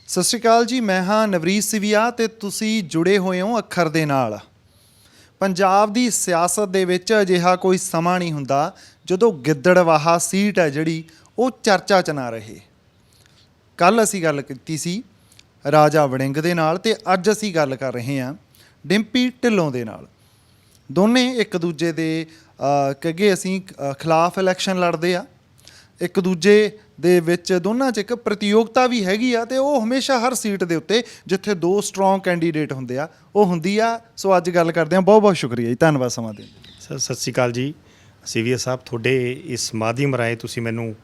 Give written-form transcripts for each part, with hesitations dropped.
ਸਤਿ ਸ਼੍ਰੀ ਅਕਾਲ ਜੀ। ਮੈਂ ਹਾਂ ਨਵਰੀਤ ਸਿਵੀਆ ਤੇ ਤੁਸੀਂ ਜੁੜੇ ਹੋਏ ਹੋ ਅੱਖਰ ਦੇ ਨਾਲ। ਪੰਜਾਬ ਦੀ ਸਿਆਸਤ ਦੇ ਵਿੱਚ ਅਜਿਹਾ ਕੋਈ ਸਮਾਂ ਨਹੀਂ ਹੁੰਦਾ ਜਦੋਂ ਗਿੱਦੜਵਾਹਾ ਸੀਟ ਹੈ ਜਿਹੜੀ ਉਹ ਚਰਚਾ 'ਚ ਨਾ ਰਹੇ। ਕੱਲ੍ਹ ਅਸੀਂ ਗੱਲ ਕੀਤੀ ਸੀ ਰਾਜਾ ਵੜਿੰਗ ਦੇ ਨਾਲ ਤੇ ਅੱਜ ਅਸੀਂ ਗੱਲ ਕਰ ਰਹੇ ਹਾਂ ਡਿੰਪੀ ਢਿੱਲੋਂ ਦੇ ਨਾਲ। ਦੋਨੇ ਇੱਕ ਦੂਜੇ ਦੇ ਕਹੀਏ ਅਸੀਂ ਖਿਲਾਫ ਇਲੈਕਸ਼ਨ ਲੜਦੇ ਆ। ਇੱਕ ਦੂਜੇ ਦੇ ਵਿੱਚ ਦੋਨਾਂ 'ਚ ਇੱਕ ਪ੍ਰਤੀਯੋਗਤਾ ਵੀ ਹੈਗੀ ਆ ਤੇ ਉਹ ਹਮੇਸ਼ਾ ਹਰ ਸੀਟ ਦੇ ਉੱਤੇ ਜਿੱਥੇ ਦੋ ਸਟਰੋਂਗ ਕੈਂਡੀਡੇਟ ਹੁੰਦੇ ਆ ਉਹ ਹੁੰਦੀ ਆ। ਸੋ ਅੱਜ ਗੱਲ ਕਰਦੇ ਹਾਂ। ਬਹੁਤ ਬਹੁਤ ਸ਼ੁਕਰੀਆ ਜੀ, ਧੰਨਵਾਦ ਸਮਾਂ ਦੇਣ ਲਈ। ਸਰ ਸਤਿ ਸ਼੍ਰੀ ਅਕਾਲ ਜੀ। ਸਿਵੀਆ ਸਾਹਿਬ, ਤੁਹਾਡੇ ਇਸ ਮਾਧਿਅਮ ਰਾਹੀਂ ਤੁਸੀਂ ਮੈਨੂੰ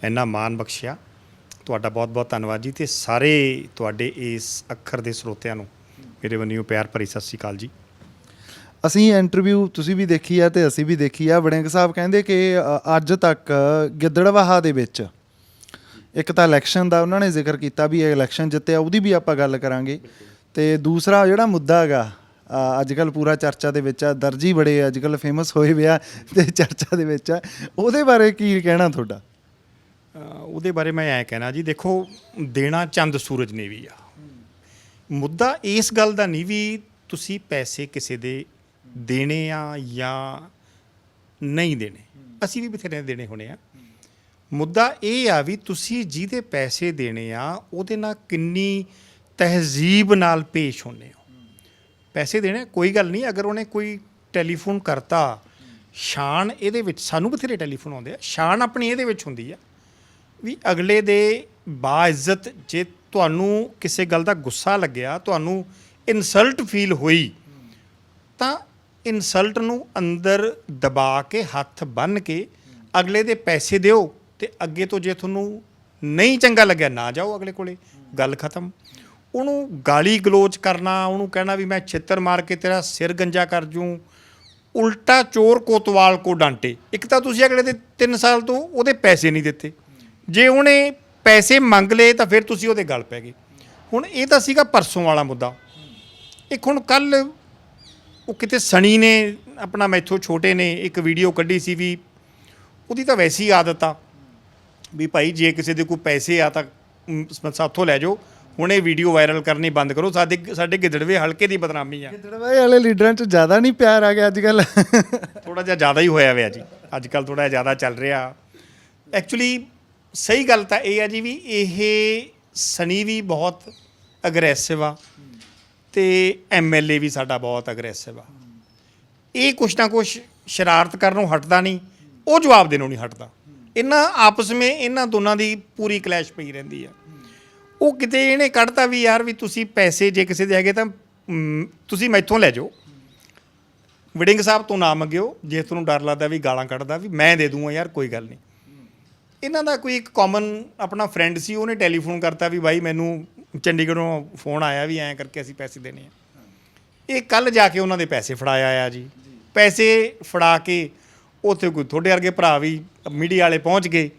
ਇੰਨਾ ਮਾਣ ਬਖਸ਼ਿਆ, ਤੁਹਾਡਾ ਬਹੁਤ ਬਹੁਤ ਧੰਨਵਾਦ ਜੀ। ਅਤੇ ਸਾਰੇ ਤੁਹਾਡੇ ਇਸ ਅੱਖਰ ਦੇ ਸਰੋਤਿਆਂ ਨੂੰ ਮੇਰੇ ਵੱਲੋਂ ਪਿਆਰ ਭਰੀ ਸਤਿ ਸ਼੍ਰੀ ਅਕਾਲ ਜੀ। ਅਸੀਂ ਇੰਟਰਵਿਊ ਤੁਸੀਂ ਵੀ ਦੇਖੀ ਆ ਤੇ ਅਸੀਂ ਵੀ ਦੇਖੀ ਆ। ਵੜਿੰਗ ਸਾਹਿਬ ਕਹਿੰਦੇ ਕਿ ਅੱਜ ਤੱਕ ਗਿੱਦੜਵਾਹਾ ਦੇ ਵਿੱਚ ਇੱਕ ਤਾਂ ਇਲੈਕਸ਼ਨ ਦਾ ਉਹਨਾਂ ਨੇ ਜ਼ਿਕਰ ਕੀਤਾ ਵੀ ਇਹ ਇਲੈਕਸ਼ਨ ਜਿੱਤਿਆ, ਉਹਦੀ ਵੀ ਆਪਾਂ ਗੱਲ ਕਰਾਂਗੇ। ਅਤੇ ਦੂਸਰਾ ਜਿਹੜਾ ਮੁੱਦਾ ਹੈਗਾ ਅੱਜ ਕੱਲ੍ਹ ਪੂਰਾ ਚਰਚਾ ਦੇ ਵਿੱਚ ਆ, ਦਰਜੀ ਬੜੇ ਅੱਜ ਕੱਲ੍ਹ ਫੇਮਸ ਹੋਏ ਵੇ ਆ ਅਤੇ ਚਰਚਾ ਦੇ ਵਿੱਚ ਆ, ਉਹਦੇ ਬਾਰੇ ਕੀ ਕਹਿਣਾ ਤੁਹਾਡਾ? ਉਹਦੇ ਬਾਰੇ ਮੈਂ ਐਂ ਕਹਿਣਾ ਜੀ, ਦੇਖੋ ਦੇਣਾ ਚੰਦ ਸੂਰਜ ਨੇ ਵੀ ਆ। ਮੁੱਦਾ ਇਸ ਗੱਲ ਦਾ ਨਹੀਂ ਵੀ ਤੁਸੀਂ ਪੈਸੇ ਕਿਸੇ ਦੇ ਦੇਣੇ ਆ ਜਾਂ ਨਹੀਂ ਦੇਣੇ, ਅਸੀਂ ਵੀ ਬਥੇਰੇ ਦੇਣੇ ਹੋਣੇ ਆ। ਮੁੱਦਾ ਇਹ ਆ ਵੀ ਤੁਸੀਂ ਜਿਹਦੇ ਪੈਸੇ ਦੇਣੇ ਆ ਉਹਦੇ ਨਾਲ ਕਿੰਨੀ ਤਹਿਜ਼ੀਬ ਨਾਲ ਪੇਸ਼ ਹੁੰਦੇ ਹੋ। ਪੈਸੇ ਦੇਣੇ ਕੋਈ ਗੱਲ ਨਹੀਂ, ਅਗਰ ਉਹਨੇ ਕੋਈ ਟੈਲੀਫੋਨ ਕਰਤਾ, ਸ਼ਾਨ ਇਹਦੇ ਵਿੱਚ ਸਾਨੂੰ ਬਥੇਰੇ ਟੈਲੀਫੋਨ ਆਉਂਦੇ ਆ, ਸ਼ਾਨ ਆਪਣੀ ਇਹਦੇ ਵਿੱਚ ਹੁੰਦੀ ਆ ਵੀ ਅਗਲੇ ਦੇ ਬਾਇੱਜ਼ਤ, ਜੇ ਤੁਹਾਨੂੰ ਕਿਸੇ ਗੱਲ ਦਾ ਗੁੱਸਾ ਲੱਗਿਆ, ਤੁਹਾਨੂੰ ਇਨਸਲਟ ਫੀਲ ਹੋਈ, ਤਾਂ ਇਨਸਲਟ ਨੂੰ ਅੰਦਰ ਦਬਾ ਕੇ ਹੱਥ ਬੰਨ੍ਹ ਕੇ ਅਗਲੇ ਦੇ ਪੈਸੇ ਦਿਓ ਅਤੇ ਅੱਗੇ ਤੋਂ ਜੇ ਤੁਹਾਨੂੰ ਨਹੀਂ ਚੰਗਾ ਲੱਗਿਆ ਨਾ ਜਾਓ ਅਗਲੇ ਕੋਲੇ, ਗੱਲ ਖਤਮ। ਉਹਨੂੰ ਗਾਲੀ ਗਲੋਚ ਕਰਨਾ, ਉਹਨੂੰ ਕਹਿਣਾ ਵੀ ਮੈਂ ਛਿੱਤਰ ਮਾਰ ਕੇ ਤੇਰਾ ਸਿਰ ਗੰਜਾ ਕਰ ਜੂੰ, ਉਲਟਾ ਚੋਰ ਕੋਤਵਾਲ ਕੋ ਡਾਂਟੇ। ਇੱਕ ਤਾਂ ਤੁਸੀਂ ਅਗਲੇ ਦੇ 3 ਸਾਲ ਤੋਂ ਉਹਦੇ ਪੈਸੇ ਨਹੀਂ ਦਿੱਤੇ, ਜੇ ਉਹਨੇ ਪੈਸੇ ਮੰਗ ਲਏ ਤਾਂ ਫਿਰ ਤੁਸੀਂ ਉਹਦੇ ਗਲ ਪੈ ਗਏ। ਹੁਣ ਇਹ ਤਾਂ ਸੀਗਾ ਪਰਸੋਂ ਵਾਲਾ ਮੁੱਦਾ। ਇੱਕ ਹੁਣ ਕੱਲ੍ਹ ਉਹ ਕਿਤੇ ਸਣੀ ਨੇ ਆਪਣਾ ਮੈਥੋਂ ਛੋਟੇ ਨੇ ਇੱਕ ਵੀਡੀਓ ਕੱਢੀ ਸੀ ਵੀ ਉਹਦੀ ਤਾਂ ਵੈਸੀ ਆਦਤ ਆ ਵੀ ਭਾਈ ਜੇ ਕਿਸੇ ਦੇ ਕੋਈ ਪੈਸੇ ਆ ਤਾਂ ਸਾਥੋਂ ਲੈ ਜਾਓ, ਹੁਣ ਇਹ ਵੀਡੀਓ ਵਾਇਰਲ ਕਰਨੀ ਬੰਦ ਕਰੋ, ਸਾਡੇ ਗਿੱਦੜਵੇ ਹਲਕੇ ਦੀ ਬਦਨਾਮੀ ਆ। ਗਿੱਦੜਵੇ ਵਾਲੇ ਲੀਡਰਾਂ 'ਚ ਜ਼ਿਆਦਾ ਨਹੀਂ ਪਿਆਰ ਆ ਗਿਆ ਅੱਜ ਕੱਲ੍ਹ? ਥੋੜ੍ਹਾ ਜਿਹਾ ਜ਼ਿਆਦਾ ਹੀ ਹੋਇਆ ਹੋਇਆ ਜੀ, ਅੱਜ ਕੱਲ੍ਹ ਥੋੜ੍ਹਾ ਜਿਹਾ ਜ਼ਿਆਦਾ ਚੱਲ ਰਿਹਾ। ਐਕਚੁਅਲੀ ਸਹੀ ਗੱਲ ਤਾਂ ਇਹ ਆ ਜੀ ਵੀ ਇਹ ਸਣੀ ਵੀ ਬਹੁਤ ਅਗਰੈਸਿਵ ਆ ਅਤੇ MLA ਵੀ ਸਾਡਾ ਬਹੁਤ ਅਗਰੈਸਿਵ ਆ। ਇਹ ਕੁਛ ਨਾ ਕੁਛ ਸ਼ਰਾਰਤ ਕਰਨੋਂ ਹਟਦਾ ਨਹੀਂ, ਉਹ ਜਵਾਬ ਦੇਣੋਂ ਨਹੀਂ ਹਟਦਾ। ਇਹਨਾਂ ਆਪਸ ਵਿੱਚ ਇਹਨਾਂ ਦੋਨਾਂ ਦੀ ਪੂਰੀ ਕਲੈਸ਼ ਪਈ ਰਹਿੰਦੀ ਆ। ਉਹ ਕਿਤੇ ਇਹਨੇ ਕੱਢਤਾ ਵੀ ਯਾਰ ਵੀ ਤੁਸੀਂ ਪੈਸੇ ਜੇ ਕਿਸੇ ਦੇ ਹੈਗੇ ਤਾਂ ਤੁਸੀਂ ਮੈਥੋਂ ਲੈ ਜਾਓ, ਵੜਿੰਗ ਸਾਹਿਬ ਤੋਂ ਨਾ ਮੰਗਿਓ, ਜੇ ਤੁਹਾਨੂੰ ਡਰ ਲੱਗਦਾ ਵੀ ਗਾਲਾਂ ਕੱਢਦਾ ਵੀ ਮੈਂ ਦੇ ਦੂੰਗਾ ਯਾਰ ਕੋਈ ਗੱਲ ਨਹੀਂ। ਇਹਨਾਂ ਦਾ ਕੋਈ ਇੱਕ ਕਾਮਨ ਆਪਣਾ ਫਰੈਂਡ ਸੀ, ਉਹਨੇ ਟੈਲੀਫੋਨ ਕਰਤਾ ਵੀ ਬਾਈ ਮੈਨੂੰ ਚੰਡੀਗੜ੍ਹੋਂ ਫੋਨ ਆਇਆ ਵੀ ਐਂ ਕਰਕੇ ਅਸੀਂ ਪੈਸੇ ਦੇਣੇ ਆ। ਇਹ ਕੱਲ੍ਹ ਜਾ ਕੇ ਉਹਨਾਂ ਦੇ ਪੈਸੇ ਫੜਾਇਆ ਆ ਜੀ। ਪੈਸੇ ਫੜਾ ਕੇ ਉੱਥੇ ਕੋਈ ਤੁਹਾਡੇ ਵਰਗੇ ਭਰਾ ਵੀ ਮੀਡੀਆ ਵਾਲੇ ਪਹੁੰਚ ਗਏ,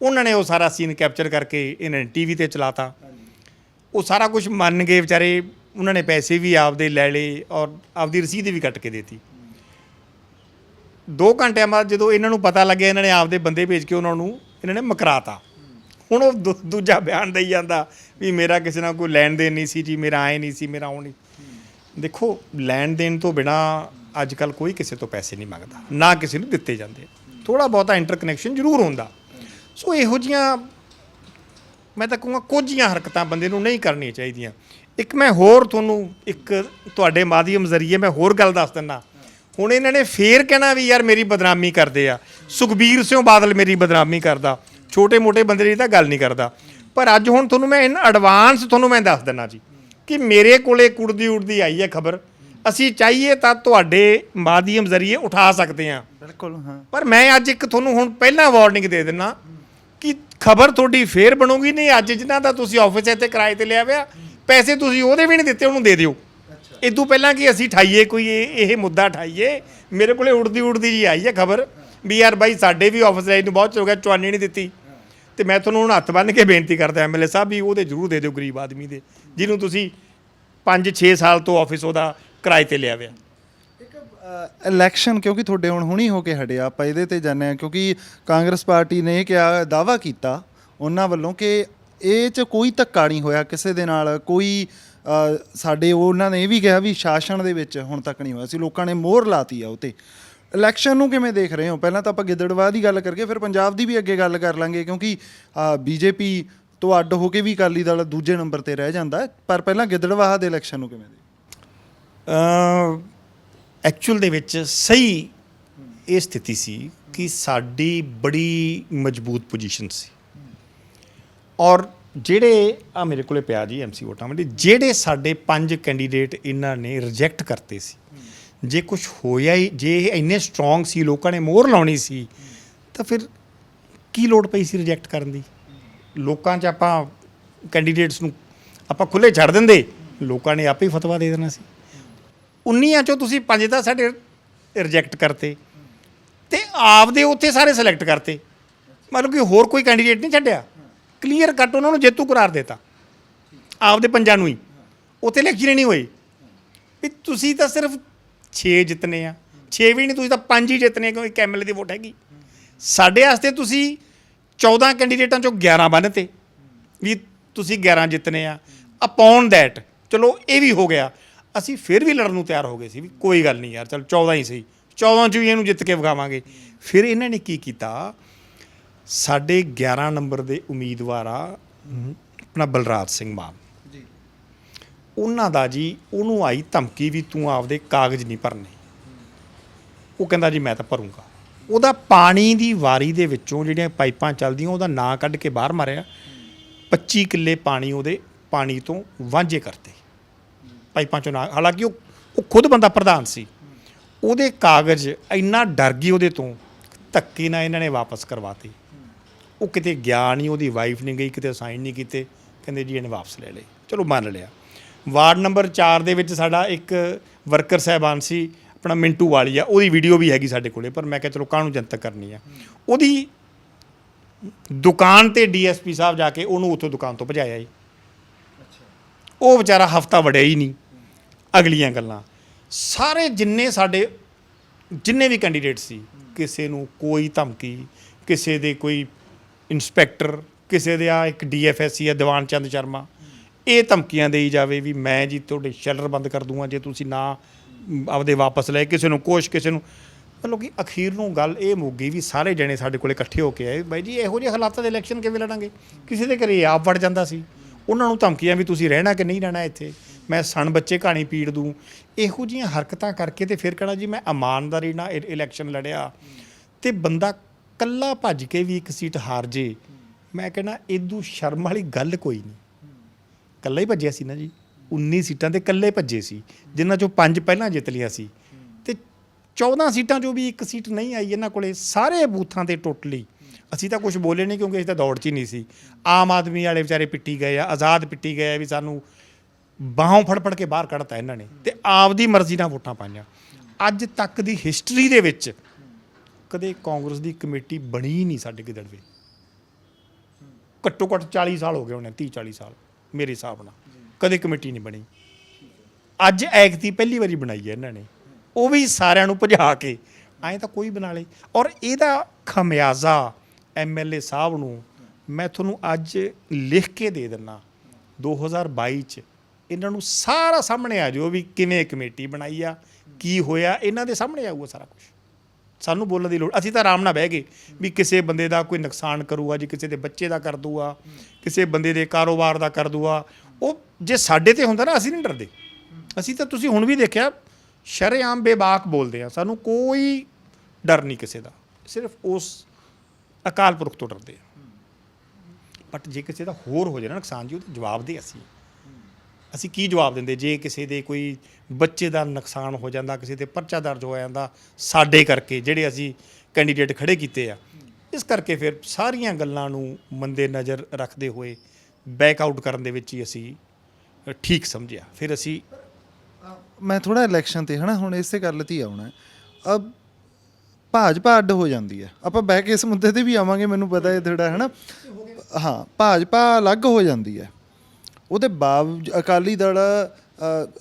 ਉਹਨਾਂ ਨੇ ਉਹ ਸਾਰਾ ਸੀਨ ਕੈਪਚਰ ਕਰਕੇ ਇਹਨਾਂ ਨੇ TV 'ਤੇ ਚਲਾਤਾ। ਉਹ ਸਾਰਾ ਕੁਝ ਮੰਨ ਗਏ ਵਿਚਾਰੇ, ਉਹਨਾਂ ਨੇ ਪੈਸੇ ਵੀ ਆਪਦੇ ਲੈ ਲਏ ਔਰ ਆਪਦੀ ਰਸੀਦ ਵੀ ਕੱਟ ਕੇ ਦੇਤੀ। 2 ਘੰਟਿਆਂ ਬਾਅਦ ਜਦੋਂ ਇਹਨਾਂ ਨੂੰ ਪਤਾ ਲੱਗਿਆ, ਇਹਨਾਂ ਨੇ ਆਪਦੇ ਬੰਦੇ ਭੇਜ ਕੇ ਉਹਨਾਂ ਨੂੰ ਇਹਨਾਂ ਨੇ ਮੁਕਰਾਤਾ। ਹੁਣ ਉਹ ਦੂਜਾ ਬਿਆਨ ਦੇਈ ਜਾਂਦਾ ਵੀ ਮੇਰਾ ਕਿਸੇ ਨਾਲ ਕੋਈ ਲੈਣ ਦੇਣ ਨਹੀਂ ਸੀ ਜੀ, ਮੇਰਾ ਆਏ ਨਹੀਂ ਸੀ, ਮੇਰਾ ਉਹ ਨਹੀਂ। ਦੇਖੋ ਲੈਣ ਦੇਣ ਤੋਂ ਬਿਨਾਂ ਅੱਜ ਕੱਲ੍ਹ ਕੋਈ ਕਿਸੇ ਤੋਂ ਪੈਸੇ ਨਹੀਂ ਮੰਗਦਾ, ਨਾ ਕਿਸੇ ਨੂੰ ਦਿੱਤੇ ਜਾਂਦੇ। ਥੋੜ੍ਹਾ ਬਹੁਤਾ ਇੰਟਰਕਨੈਕਸ਼ਨ ਜ਼ਰੂਰ ਹੁੰਦਾ। ਸੋ ਇਹੋ ਜਿਹੀਆਂ ਮੈਂ ਤਾਂ ਕਹੂੰਗਾ ਕੁਝ ਜਿਹੀਆਂ ਹਰਕਤਾਂ ਬੰਦੇ ਨੂੰ ਨਹੀਂ ਕਰਨੀਆਂ ਚਾਹੀਦੀਆਂ। ਇੱਕ ਮੈਂ ਹੋਰ ਤੁਹਾਨੂੰ ਇੱਕ ਤੁਹਾਡੇ ਮਾਧਿਅਮ ਜ਼ਰੀਏ ਮੈਂ ਹੋਰ ਗੱਲ ਦੱਸ ਦਿੰਦਾ। ਹੁਣ ਇਹਨਾਂ ਨੇ ਫੇਰ ਕਹਿਣਾ ਵੀ ਯਾਰ ਮੇਰੀ ਬਦਨਾਮੀ ਕਰਦੇ ਆ, ਸੁਖਬੀਰ ਸਿੰਘ ਬਾਦਲ ਮੇਰੀ ਬਦਨਾਮੀ ਕਰਦਾ, ਛੋਟੇ ਮੋਟੇ ਬੰਦੇ ਦੀ ਤਾਂ ਗੱਲ ਨਹੀਂ ਕਰਦਾ। ਪਰ ਅੱਜ ਹੁਣ ਤੁਹਾਨੂੰ ਮੈਂ ਐਡਵਾਂਸ ਤੁਹਾਨੂੰ ਮੈਂ ਦੱਸ ਦਿੰਦਾ ਜੀ ਕਿ ਮੇਰੇ ਕੋਲੇ ਕੁੜਦੀ ਉੜਦੀ ਆਈ ਹੈ ਖਬਰ, ਅਸੀਂ ਚਾਹੀਏ ਤਾਂ ਤੁਹਾਡੇ ਮਾਧਿਅਮ ਜ਼ਰੀਏ ਉਠਾ ਸਕਦੇ ਹਾਂ। ਬਿਲਕੁਲ ਹਾਂ। ਪਰ ਮੈਂ ਅੱਜ ਇੱਕ ਤੁਹਾਨੂੰ ਹੁਣ ਪਹਿਲਾਂ ਵਾਰਨਿੰਗ ਦੇ ਦਿੰਦਾ ਕਿ ਖਬਰ ਤੁਹਾਡੀ ਫੇਰ ਬਣੂਗੀ ਨਹੀਂ। ਅੱਜ ਜਿਨ੍ਹਾਂ ਦਾ ਤੁਸੀਂ ਆਫਿਸ ਇੱਥੇ ਕਿਰਾਏ 'ਤੇ ਲਿਆ ਹੋਇਆ, ਪੈਸੇ ਤੁਸੀਂ ਉਹਦੇ ਵੀ ਨਹੀਂ ਦਿੱਤੇ, ਉਹਨੂੰ ਦੇ ਦਿਓ। ਇਦੋਂ ਪਹਿਲਾਂ ਕਿ ਅਸੀਂ ਠਾਈਏ ਕੋਈ ਇਹ ਮੁੱਦਾ ਠਾਈਏ, ਮੇਰੇ ਕੋਲੇ ਉੜਦੀ ਜੀ ਆਈ ਹੈ ਖਬਰ ਵੀ ਯਾਰ ਬਾਈ ਸਾਡੇ ਵੀ ਆਫਿਸ ਰਾਈ ਨੂੰ ਬਹੁਤ ਚਿਰ ਹੋ ਗਿਆ, ਚੁਆਨੀ ਨਹੀਂ ਦਿੱਤੀ। ਅਤੇ ਮੈਂ ਤੁਹਾਨੂੰ ਹੁਣ ਹੱਥ ਬੰਨ੍ਹ ਕੇ ਬੇਨਤੀ ਕਰਦਾ MLA ਸਾਹਿਬ ਵੀ ਉਹਦੇ ਜ਼ਰੂਰ ਦੇ ਦਿਓ ਗਰੀਬ ਆਦਮੀ ਦੇ, ਜਿਹਨੂੰ ਤੁਸੀਂ 5-6 ਸਾਲ ਤੋਂ ਆਫਿਸ ਉਹਦਾ ਕਿਰਾਏ 'ਤੇ ਲਿਆ ਹੋਇਆ। ਇਲੈਕਸ਼ਨ ਕਿਉਂਕਿ ਤੁਹਾਡੇ ਹੁਣ ਹੁਣੀ ਹੋ ਕੇ ਹਟਿਆ, ਆਪਾਂ ਇਹਦੇ 'ਤੇ ਜਾਂਦੇ ਹਾਂ ਕਿਉਂਕਿ ਕਾਂਗਰਸ ਪਾਰਟੀ ਨੇ ਇਹ ਕਿਹਾ, ਦਾਅਵਾ ਕੀਤਾ ਉਹਨਾਂ ਵੱਲੋਂ ਕਿ ਇਹ 'ਚ ਕੋਈ ਧੱਕਾ ਨਹੀਂ ਹੋਇਆ ਕਿਸੇ ਦੇ ਨਾਲ, ਕੋਈ ਸਾਡੇ ਉਹਨਾਂ ਨੇ ਇਹ ਵੀ ਕਿਹਾ ਵੀ ਸ਼ਾਸਨ ਦੇ ਵਿੱਚ ਹੁਣ ਤੱਕ ਨਹੀਂ ਹੋਇਆ ਸੀ, ਲੋਕਾਂ ਨੇ ਮੋਹਰ ਲਾਤੀ ਆ ਉਹ 'ਤੇ। ਇਲੈਕਸ਼ਨ ਨੂੰ ਕਿਵੇਂ ਦੇਖ ਰਹੇ ਹੋ? ਪਹਿਲਾਂ ਤਾਂ ਆਪਾਂ ਗਿੱਦੜਬਾਹ ਦੀ ਗੱਲ ਕਰਕੇ ਫਿਰ ਪੰਜਾਬ ਦੀ ਵੀ ਅੱਗੇ ਗੱਲ ਕਰ ਲਾਂਗੇ, ਕਿਉਂਕਿ ਬੀਜੇਪੀ ਤੋਂ ਅੱਡ ਹੋ ਕੇ ਵੀ ਅਕਾਲੀ ਦਲ ਦੂਜੇ ਨੰਬਰ ਤੇ ਰਹਿ ਜਾਂਦਾ, ਪਰ ਪਹਿਲਾਂ ਗਿੱਦੜਬਾਹਾ ਦੇ ਇਲੈਕਸ਼ਨ ਨੂੰ ਕਿਵੇਂ ਦੇ? ਐਕਚੁਅਲ ਦੇ ਵਿੱਚ ਸਹੀ ਇਹ ਸਥਿਤੀ ਸੀ ਕਿ ਸਾਡੀ ਬੜੀ ਮਜ਼ਬੂਤ ਪੋਜੀਸ਼ਨ ਸੀ, ਔਰ ਜਿਹੜੇ ਆ ਮੇਰੇ ਕੋਲੇ ਪਿਆ ਜੀ ਐਮਸੀ ਵੋਟਾਂ ਵਾਲੇ, ਜਿਹੜੇ ਸਾਡੇ 5 ਕੈਂਡੀਡੇਟ ਇਹਨਾਂ ਨੇ ਰਿਜੈਕਟ ਕਰਤੇ ਸੀ, ਜੇ ਕੁਝ ਹੋਇਆ ਹੀ, ਜੇ ਇਹ ਇੰਨੇ ਸਟਰੋਂਗ ਸੀ, ਲੋਕਾਂ ਨੇ ਮੋਹਰ ਲਾਉਣੀ ਸੀ, ਤਾਂ ਫਿਰ ਕੀ ਲੋੜ ਪਈ ਸੀ ਰਿਜੈਕਟ ਕਰਨ ਦੀ? ਲੋਕਾਂ 'ਚ ਆਪਾਂ ਕੈਂਡੀਡੇਟਸ ਨੂੰ ਆਪਾਂ ਖੁੱਲ੍ਹੇ ਛੱਡ ਦਿੰਦੇ, ਲੋਕਾਂ ਨੇ ਆਪੇ ਹੀ ਫਤਵਾ ਦੇ ਦੇਣਾ ਸੀ। 19 ਚੋਂ ਤੁਸੀਂ 5 ਤਾਂ ਸਾਡੇ ਰਿਜੈਕਟ ਕਰਤੇ ਤੇ ਆਪਦੇ ਉੱਥੇ ਸਾਰੇ ਸਿਲੈਕਟ ਕਰਤੇ, ਮਤਲਬ ਕਿ ਹੋਰ ਕੋਈ ਕੈਂਡੀਡੇਟ ਨਹੀਂ ਛੱਡਿਆ, ਕਲੀਅਰ ਕੱਟ ਉਹਨਾਂ ਨੂੰ ਜੇਤੂ ਕਰਾਰ ਦੇਤਾ ਆਪਦੇ ਪੰਜਾਂ ਨੂੰ ਹੀ। ਉੱਥੇ ਇਲੈਕਸ਼ਨ ਹੀ ਨਹੀਂ ਹੋਈ ਵੀ ਤੁਸੀਂ ਤਾਂ ਸਿਰਫ 6 ਜਿੱਤਨੇ ਆ, 6 ਵੀ ਨਹੀਂ, ਤੁਸੀਂ ਤਾਂ 5 ਹੀ ਜਿੱਤਨੇ, ਕਿਉਂਕਿ ਇੱਕ ਐਮਐਲਏ ਦੀ ਵੋਟ ਹੈਗੀ। ਸਾਡੇ ਵਾਸਤੇ ਤੁਸੀਂ 14 ਕੈਂਡੀਡੇਟਾਂ ਚੋਂ 11 ਬੰਨ੍ਹਤੇ ਵੀ ਤੁਸੀਂ 11 ਜਿੱਤਨੇ ਆ, ਅਪੌਨ ਦੈਟ ਚਲੋ ਇਹ ਵੀ ਹੋ ਗਿਆ। ਅਸੀਂ ਫਿਰ ਵੀ ਲੜਨ ਨੂੰ ਤਿਆਰ ਹੋ ਗਏ ਸੀ ਵੀ ਕੋਈ ਗੱਲ ਨਹੀਂ ਯਾਰ, ਚਲ 14 ਹੀ ਸਹੀ, 14 'ਚ ਵੀ ਇਹਨੂੰ ਜਿੱਤ ਕੇ ਵਿਖਾਵਾਂਗੇ। ਫਿਰ ਇਹਨਾਂ ਨੇ ਕੀ ਕੀਤਾ, ਸਾਡੇ 11 ਨੰਬਰ ਦੇ ਉਮੀਦਵਾਰ ਆ ਆਪਣਾ ਬਲਰਾਜ ਸਿੰਘ ਮਾਨ ਜੀ, ਉਹਨਾਂ ਦਾ ਜੀ ਉਹਨੂੰ ਆਈ ਧਮਕੀ ਵੀ ਤੂੰ ਆਪਦੇ ਕਾਗਜ਼ ਨਹੀਂ ਭਰਨੇ। ਉਹ ਕਹਿੰਦਾ ਜੀ ਮੈਂ ਤਾਂ ਭਰੂੰਗਾ। ਉਹਦਾ ਪਾਣੀ ਦੀ ਵਾਰੀ ਦੇ ਵਿੱਚੋਂ ਜਿਹੜੀਆਂ ਪਾਈਪਾਂ ਚੱਲਦੀਆਂ ਉਹਦਾ ਨਾਂ ਕੱਢ ਕੇ ਬਾਹਰ ਮਾਰਿਆ, 25 ਕਿੱਲੇ ਪਾਣੀ ਉਹਦੇ ਪਾਣੀ ਤੋਂ ਵਾਂਝੇ ਕਰਤੇ ਪਾਈਪਾਂ 'ਚੋਂ ਨਾ। ਹਾਲਾਂਕਿ ਉਹ ਖੁਦ ਬੰਦਾ ਪ੍ਰਧਾਨ ਸੀ, ਉਹਦੇ ਕਾਗਜ਼ ਇੰਨਾ ਡਰ ਗਈ ਉਹਦੇ ਤੋਂ, ਧੱਕੇ ਨਾਲ ਇਹਨਾਂ ਨੇ ਵਾਪਸ ਕਰਵਾਤੇ। ਉਹ ਕਿਤੇ ਗਿਆ ਨਹੀਂ, ਉਹਦੀ ਵਾਈਫ ਨਹੀਂ ਗਈ, ਕਿਤੇ ਸਾਈਨ ਨਹੀਂ ਕੀਤੇ, ਕਹਿੰਦੇ ਜੀ ਇਹਨੇ ਵਾਪਸ ਲੈ ਲਏ। ਚਲੋ ਮੰਨ ਲਿਆ। ਵਾਰਡ ਨੰਬਰ 4 ਦੇ ਵਿੱਚ ਸਾਡਾ ਇੱਕ ਵਰਕਰ ਸਾਹਿਬਾਨ ਸੀ ਆਪਣਾ ਮਿੰਟੂ ਵਾਲੀਆ, ਉਹਦੀ ਵੀਡੀਓ ਵੀ ਹੈਗੀ ਸਾਡੇ ਕੋਲੇ, ਪਰ ਮੈਂ ਕਿਹਾ ਚਲੋ ਕਾਹਨੂੰ ਜਨਤਕ ਕਰਨੀ ਆ। ਉਹਦੀ ਦੁਕਾਨ ਤੇ ਡੀਐਸਪੀ ਸਾਹਿਬ ਜਾ ਕੇ ਉਹਨੂੰ ਉੱਥੋਂ ਦੁਕਾਨ ਤੋਂ ਭਜਾਇਆ ਜੀ। ਉਹ ਵਿਚਾਰਾ ਹਫਤਾ ਵੜਿਆ ਹੀ ਨਹੀਂ। ਅਗਲੀਆਂ ਗੱਲਾਂ ਸਾਰੇ ਜਿੰਨੇ ਵੀ ਕੈਂਡੀਡੇਟ ਸੀ, ਕਿਸੇ ਨੂੰ ਕੋਈ ਧਮਕੀ, ਕਿਸੇ ਦੇ ਕੋਈ ਇੰਸਪੈਕਟਰ, ਕਿਸੇ ਦੇ ਆ ਇੱਕ ਡੀਐਫਐਸਸੀ ਆ ਦੀਵਾਨ ਚੰਦ ਸ਼ਰਮਾ, ਇਹ ਧਮਕੀਆਂ ਦੇਈ ਜਾਵੇ ਵੀ ਮੈਂ ਜੀ ਤੁਹਾਡੇ ਸ਼ੈਲਰ ਬੰਦ ਕਰ ਦੂੰਗਾ ਜੇ ਤੁਸੀਂ ਨਾ ਆਪਦੇ ਵਾਪਸ ਲਏ, ਕਿਸੇ ਨੂੰ ਕੁਛ, ਕਿਸੇ ਨੂੰ। ਮਤਲਬ ਕਿ ਅਖੀਰ ਨੂੰ ਗੱਲ ਇਹ ਮੁੱਕ ਗਈ ਵੀ ਸਾਰੇ ਜਣੇ ਸਾਡੇ ਕੋਲੇ ਇਕੱਠੇ ਹੋ ਕੇ ਆਏ, ਬਾਈ ਜੀ ਇਹੋ ਜਿਹੇ ਹਾਲਾਤਾਂ ਦੇ ਇਲੈਕਸ਼ਨ ਕਿਵੇਂ ਲੜਾਂਗੇ? ਕਿਸੇ ਦੇ ਘਰੇ ਆਪ ਵੜ ਜਾਂਦਾ ਸੀ, ਉਹਨਾਂ ਨੂੰ ਧਮਕੀਆਂ ਵੀ ਤੁਸੀਂ ਰਹਿਣਾ ਕਿ ਨਹੀਂ ਰਹਿਣਾ ਇੱਥੇ, ਮੈਂ ਸਣ ਬੱਚੇ ਕਹਾਣੀ ਪੀੜ ਦੂੰ, ਇਹੋ ਜਿਹੀਆਂ ਹਰਕਤਾਂ ਕਰਕੇ ਤੇ ਫਿਰ ਕਹਿਣਾ ਜੀ ਮੈਂ ਇਮਾਨਦਾਰੀ ਨਾਲ ਇਲੈਕਸ਼ਨ ਲੜਿਆ। ਤੇ ਬੰਦਾ ਕੱਲਾ ਭੱਜ ਕੇ ਵੀ ਇੱਕ ਸੀਟ ਹਾਰ ਜੇ, ਮੈਂ ਕਹਿੰਦਾ ਇਦੋਂ ਸ਼ਰਮ ਵਾਲੀ ਗੱਲ ਕੋਈ ਨਹੀਂ। ਕੱਲਾ ਹੀ ਭੱਜਿਆ ਸੀ ਨਾ ਜੀ, 19 ਸੀਟਾਂ ਤੇ ਇਕੱਲੇ ਭੱਜੇ ਸੀ, ਜਿਨ੍ਹਾਂ ਚੋਂ 5 ਪਹਿਲਾਂ ਜਿੱਤ ਲਿਆ ਸੀ, ਤੇ 14 ਸੀਟਾਂ ਚੋਂ ਵੀ ਇੱਕ ਸੀਟ ਨਹੀਂ ਆਈ ਇਹਨਾਂ ਕੋਲੇ। ਸਾਰੇ ਬੂਥਾਂ ਤੇ ਟੋਟਲੀ ਅਸੀਂ ਤਾਂ ਕੁਝ ਬੋਲੇ ਨਹੀਂ, ਕਿਉਂਕਿ ਅਸੀਂ ਤਾਂ ਦੌੜ 'ਚ ਹੀ ਨਹੀਂ ਸੀ। ਆਮ ਆਦਮੀ ਵਾਲੇ ਵਿਚਾਰੇ ਪਿੱਟੀ ਗਏ ਆ, ਆਜ਼ਾਦ ਪਿੱਟੀ ਗਏ ਆ ਵੀ ਸਾਨੂੰ ਬਾਹੋਂ ਫੜ ਕੇ ਬਾਹਰ ਕੱਢਤਾ ਇਹਨਾਂ ਨੇ, ਤੇ ਆਪਦੀ ਮਰਜ਼ੀ ਨਾਲ ਵੋਟਾਂ ਪਾਈਆਂ। ਅੱਜ ਤੱਕ ਦੀ ਹਿਸਟਰੀ ਦੇ ਵਿੱਚ ਕਦੇ ਕਾਂਗਰਸ ਦੀ ਕਮੇਟੀ ਬਣੀ ਨਹੀਂ ਸਾਡੇ ਗਿੱਦੜਵੇ, ਘੱਟੋ ਘੱਟ 40 ਸਾਲ ਹੋ ਗਏ ਹੋਣੇ, 30-40 ਸਾਲ ਮੇਰੇ ਹਿਸਾਬ ਨਾਲ ਕਦੇ ਕਮੇਟੀ ਨਹੀਂ ਬਣੀ। ਅੱਜ ਐਕਤੀ ਪਹਿਲੀ ਵਾਰੀ ਬਣਾਈ ਹੈ ਇਹਨਾਂ ਨੇ, ਉਹ ਵੀ ਸਾਰਿਆਂ ਨੂੰ ਭਜਾ ਕੇ। ਐਂ ਤਾਂ ਕੋਈ ਬਣਾ ਲੇ, ਔਰ ਇਹਦਾ ਖਮਿਆਜ਼ਾ ਐਮਐਲਏ ਸਾਹਿਬ ਨੂੰ ਮੈਂ ਤੁਹਾਨੂੰ ਅੱਜ ਲਿਖ ਕੇ ਦੇ ਦਿੰਦਾ। 2022 'ਚ ਇਹਨਾਂ ਨੂੰ ਸਾਰਾ ਸਾਹਮਣੇ ਆ ਜਾਓ ਵੀ ਕਿਵੇਂ ਕਮੇਟੀ ਬਣਾਈ ਆ, ਕੀ ਹੋਇਆ, ਇਹਨਾਂ ਦੇ ਸਾਹਮਣੇ ਆਊਗਾ ਸਾਰਾ ਕੁਝ। ਸਾਨੂੰ ਬੋਲਣ ਦੀ ਲੋੜ, ਅਸੀਂ ਤਾਂ ਆਰਾਮ ਨਾਲ ਬਹਿ ਗਏ ਵੀ ਕਿਸੇ ਬੰਦੇ ਦਾ ਕੋਈ ਨੁਕਸਾਨ ਕਰੂਗਾ ਜੀ, ਕਿਸੇ ਦੇ ਬੱਚੇ ਦਾ ਕਰ ਦੂਗਾ, ਕਿਸੇ ਬੰਦੇ ਦੇ ਕਾਰੋਬਾਰ ਦਾ ਕਰ ਦੂਗਾ। ਉਹ ਜੇ ਸਾਡੇ ਤੇ ਹੁੰਦਾ ਨਾ, ਅਸੀਂ ਨਹੀਂ ਡਰਦੇ। ਅਸੀਂ ਤਾਂ ਤੁਸੀਂ ਹੁਣ ਵੀ ਦੇਖਿਆ ਸ਼ਰੇਆਮ ਬੇਬਾਕ ਬੋਲਦੇ ਆ, ਸਾਨੂੰ ਕੋਈ ਡਰ ਨਹੀਂ ਕਿਸੇ ਦਾ, ਸਿਰਫ ਉਸ ਅਕਾਲ ਪੁਰਖ ਤੋਂ ਡਰਦੇ ਆ। ਬਟ ਜੇ ਕਿਸੇ ਦਾ ਹੋਰ ਹੋ ਜਾਏ ਨਾ ਨੁਕਸਾਨ ਜੀ, ਉਹਦਾ ਜਵਾਬ ਦੇ ਅਸੀਂ ਕੀ ਜਵਾਬ ਦਿੰਦੇ? ਜੇ ਕਿਸੇ ਦੇ ਕੋਈ ਬੱਚੇ ਦਾ ਨੁਕਸਾਨ ਹੋ ਜਾਂਦਾ, ਕਿਸੇ ਤੇ ਪਰਚਾ ਦਰਜ ਹੋ ਜਾਂਦਾ ਸਾਡੇ ਕਰਕੇ, ਜਿਹੜੇ ਅਸੀਂ ਕੈਂਡੀਡੇਟ ਖੜੇ ਕੀਤੇ ਆ, ਇਸ ਕਰਕੇ ਫਿਰ ਸਾਰੀਆਂ ਗੱਲਾਂ ਨੂੰ ਮੰਦੇ ਨਜ਼ਰ ਰੱਖਦੇ ਹੋਏ ਬੈਕਆਊਟ ਕਰਨ ਦੇ ਵਿੱਚ ਹੀ ਅਸੀਂ ਠੀਕ ਸਮਝਿਆ। ਫਿਰ ਅਸੀਂ ਮੈਂ ਥੋੜਾ ਇਲੈਕਸ਼ਨ ਤੇ ਹਨਾ, ਹੁਣ ਇਸੇ ਗੱਲ ਤੇ ਹੀ ਆਉਣਾ। ਅਬ ਭਾਜਪਾ ਅੱਡ ਹੋ ਜਾਂਦੀ ਹੈ, ਆਪਾਂ ਬਹਿ ਕੇ ਇਸ ਮੁੱਦੇ ਤੇ ਵੀ ਆਵਾਂਗੇ, ਮੈਨੂੰ ਪਤਾ ਹੈ ਥੋੜਾ ਹੈ ਨਾ। ਹਾਂ, ਭਾਜਪਾ ਅਲੱਗ ਹੋ ਜਾਂਦੀ ਹੈ, ਉਹਦੇ ਅਕਾਲੀ ਦਲ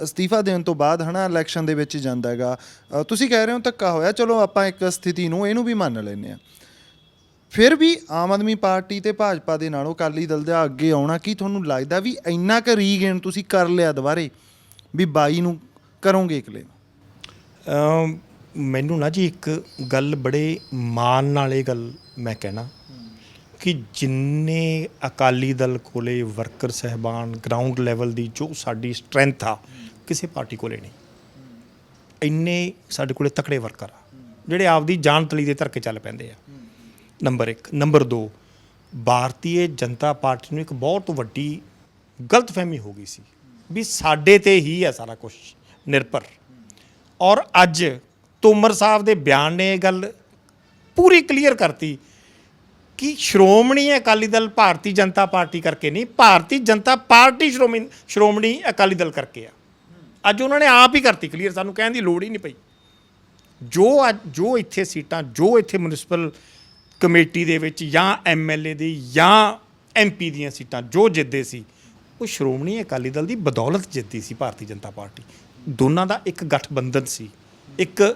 ਅਸਤੀਫਾ ਦੇਣ ਤੋਂ ਬਾਅਦ ਹਨਾ ਇਲੈਕਸ਼ਨ ਦੇ ਵਿੱਚ ਜਾਂਦਾ ਹੈਗਾ। ਤੁਸੀਂ ਕਹਿ ਰਹੇ ਹੋ ਧੱਕਾ ਹੋਇਆ, ਚਲੋ ਆਪਾਂ ਇੱਕ ਸਥਿਤੀ ਨੂੰ ਇਹਨੂੰ ਵੀ ਮੰਨ ਲੈਂਦੇ ਹਾਂ। ਫਿਰ ਵੀ ਆਮ ਆਦਮੀ ਪਾਰਟੀ ਤੇ ਭਾਜਪਾ ਦੇ ਨਾਲੋਂ ਅਕਾਲੀ ਦਲ ਦਾ ਅੱਗੇ ਆਉਣਾ, ਕੀ ਤੁਹਾਨੂੰ ਲੱਗਦਾ ਵੀ ਇੰਨਾ ਕੁ ਰੀਗੇਨ ਤੁਸੀਂ ਕਰ ਲਿਆ ਦੁਬਾਰੇ ਵੀ 22 ਨੂੰ ਕਰੋਗੇ ਕਲੇਮ? ਮੈਨੂੰ ਨਾ ਜੀ ਇੱਕ ਗੱਲ ਬੜੇ ਮਾਣ ਨਾਲ ਇਹ ਗੱਲ ਮੈਂ ਕਹਿਣਾ ਕਿ ਜਿੰਨੇ ਅਕਾਲੀ ਦਲ ਕੋਲੇ ਵਰਕਰ ਸਹਿਬਾਨ ਗਰਾਊਂਡ ਲੈਵਲ ਦੀ ਜੋ ਸਾਡੀ ਸਟਰੈਂਥ ਆ ਕਿਸੇ ਪਾਰਟੀ ਕੋਲੇ ਨਹੀਂ। ਇੰਨੇ ਸਾਡੇ ਕੋਲੇ ਤਕੜੇ ਵਰਕਰ ਆ ਜਿਹੜੇ ਆਪਦੀ ਜਾਨ ਤਲੀ ਦੇ ਧਰ ਕੇ ਚੱਲ ਪੈਂਦੇ ਆ। Number 1। Number 2, Bharatiya Janata party ਨੂੰ ਇੱਕ ਬਹੁਤ ਵੱਡੀ ਗਲਤਫਹਿਮੀ ਹੋ ਗਈ ਸੀ ਵੀ ਸਾਡੇ ਤੇ ਹੀ ਹੈ ਸਾਰਾ ਕੁਝ ਨਿਰਭਰ। ਔਰ ਅੱਜ ਤੋਮਰ ਸਾਹਿਬ ਦੇ ਬਿਆਨ ਨੇ ਇਹ ਗੱਲ ਪੂਰੀ ਕਲੀਅਰ ਕਰਤੀ ਕਿ ਸ਼੍ਰੋਮਣੀ ਅਕਾਲੀ ਦਲ ਭਾਰਤੀ ਜਨਤਾ ਪਾਰਟੀ ਕਰਕੇ ਨਹੀਂ, ਭਾਰਤੀ ਜਨਤਾ ਪਾਰਟੀ ਸ਼੍ਰੋਮਣੀ ਅਕਾਲੀ ਦਲ ਕਰਕੇ ਆ। ਅੱਜ ਉਹਨਾਂ ਨੇ ਆਪ ਹੀ ਕਰਤੀ ਕਲੀਅਰ, ਸਾਨੂੰ ਕਹਿਣ ਦੀ ਲੋੜ ਹੀ ਨਹੀਂ ਪਈ। ਜੋ ਇੱਥੇ ਸੀਟਾਂ, ਜੋ ਇੱਥੇ ਮਿਊਨਿਸਪਲ ਕਮੇਟੀ ਦੇ ਵਿੱਚ ਜਾਂ MLA ਦੀ ਜਾਂ MP ਦੀਆਂ ਸੀਟਾਂ ਜੋ ਜਿੱਤਦੇ ਸੀ ਉਹ ਸ਼੍ਰੋਮਣੀ ਅਕਾਲੀ ਦਲ ਦੀ ਬਦੌਲਤ ਜਿੱਤੀ ਸੀ ਭਾਰਤੀ ਜਨਤਾ ਪਾਰਟੀ। ਦੋਨਾਂ ਦਾ ਇੱਕ ਗਠਬੰਧਨ ਸੀ, ਇੱਕ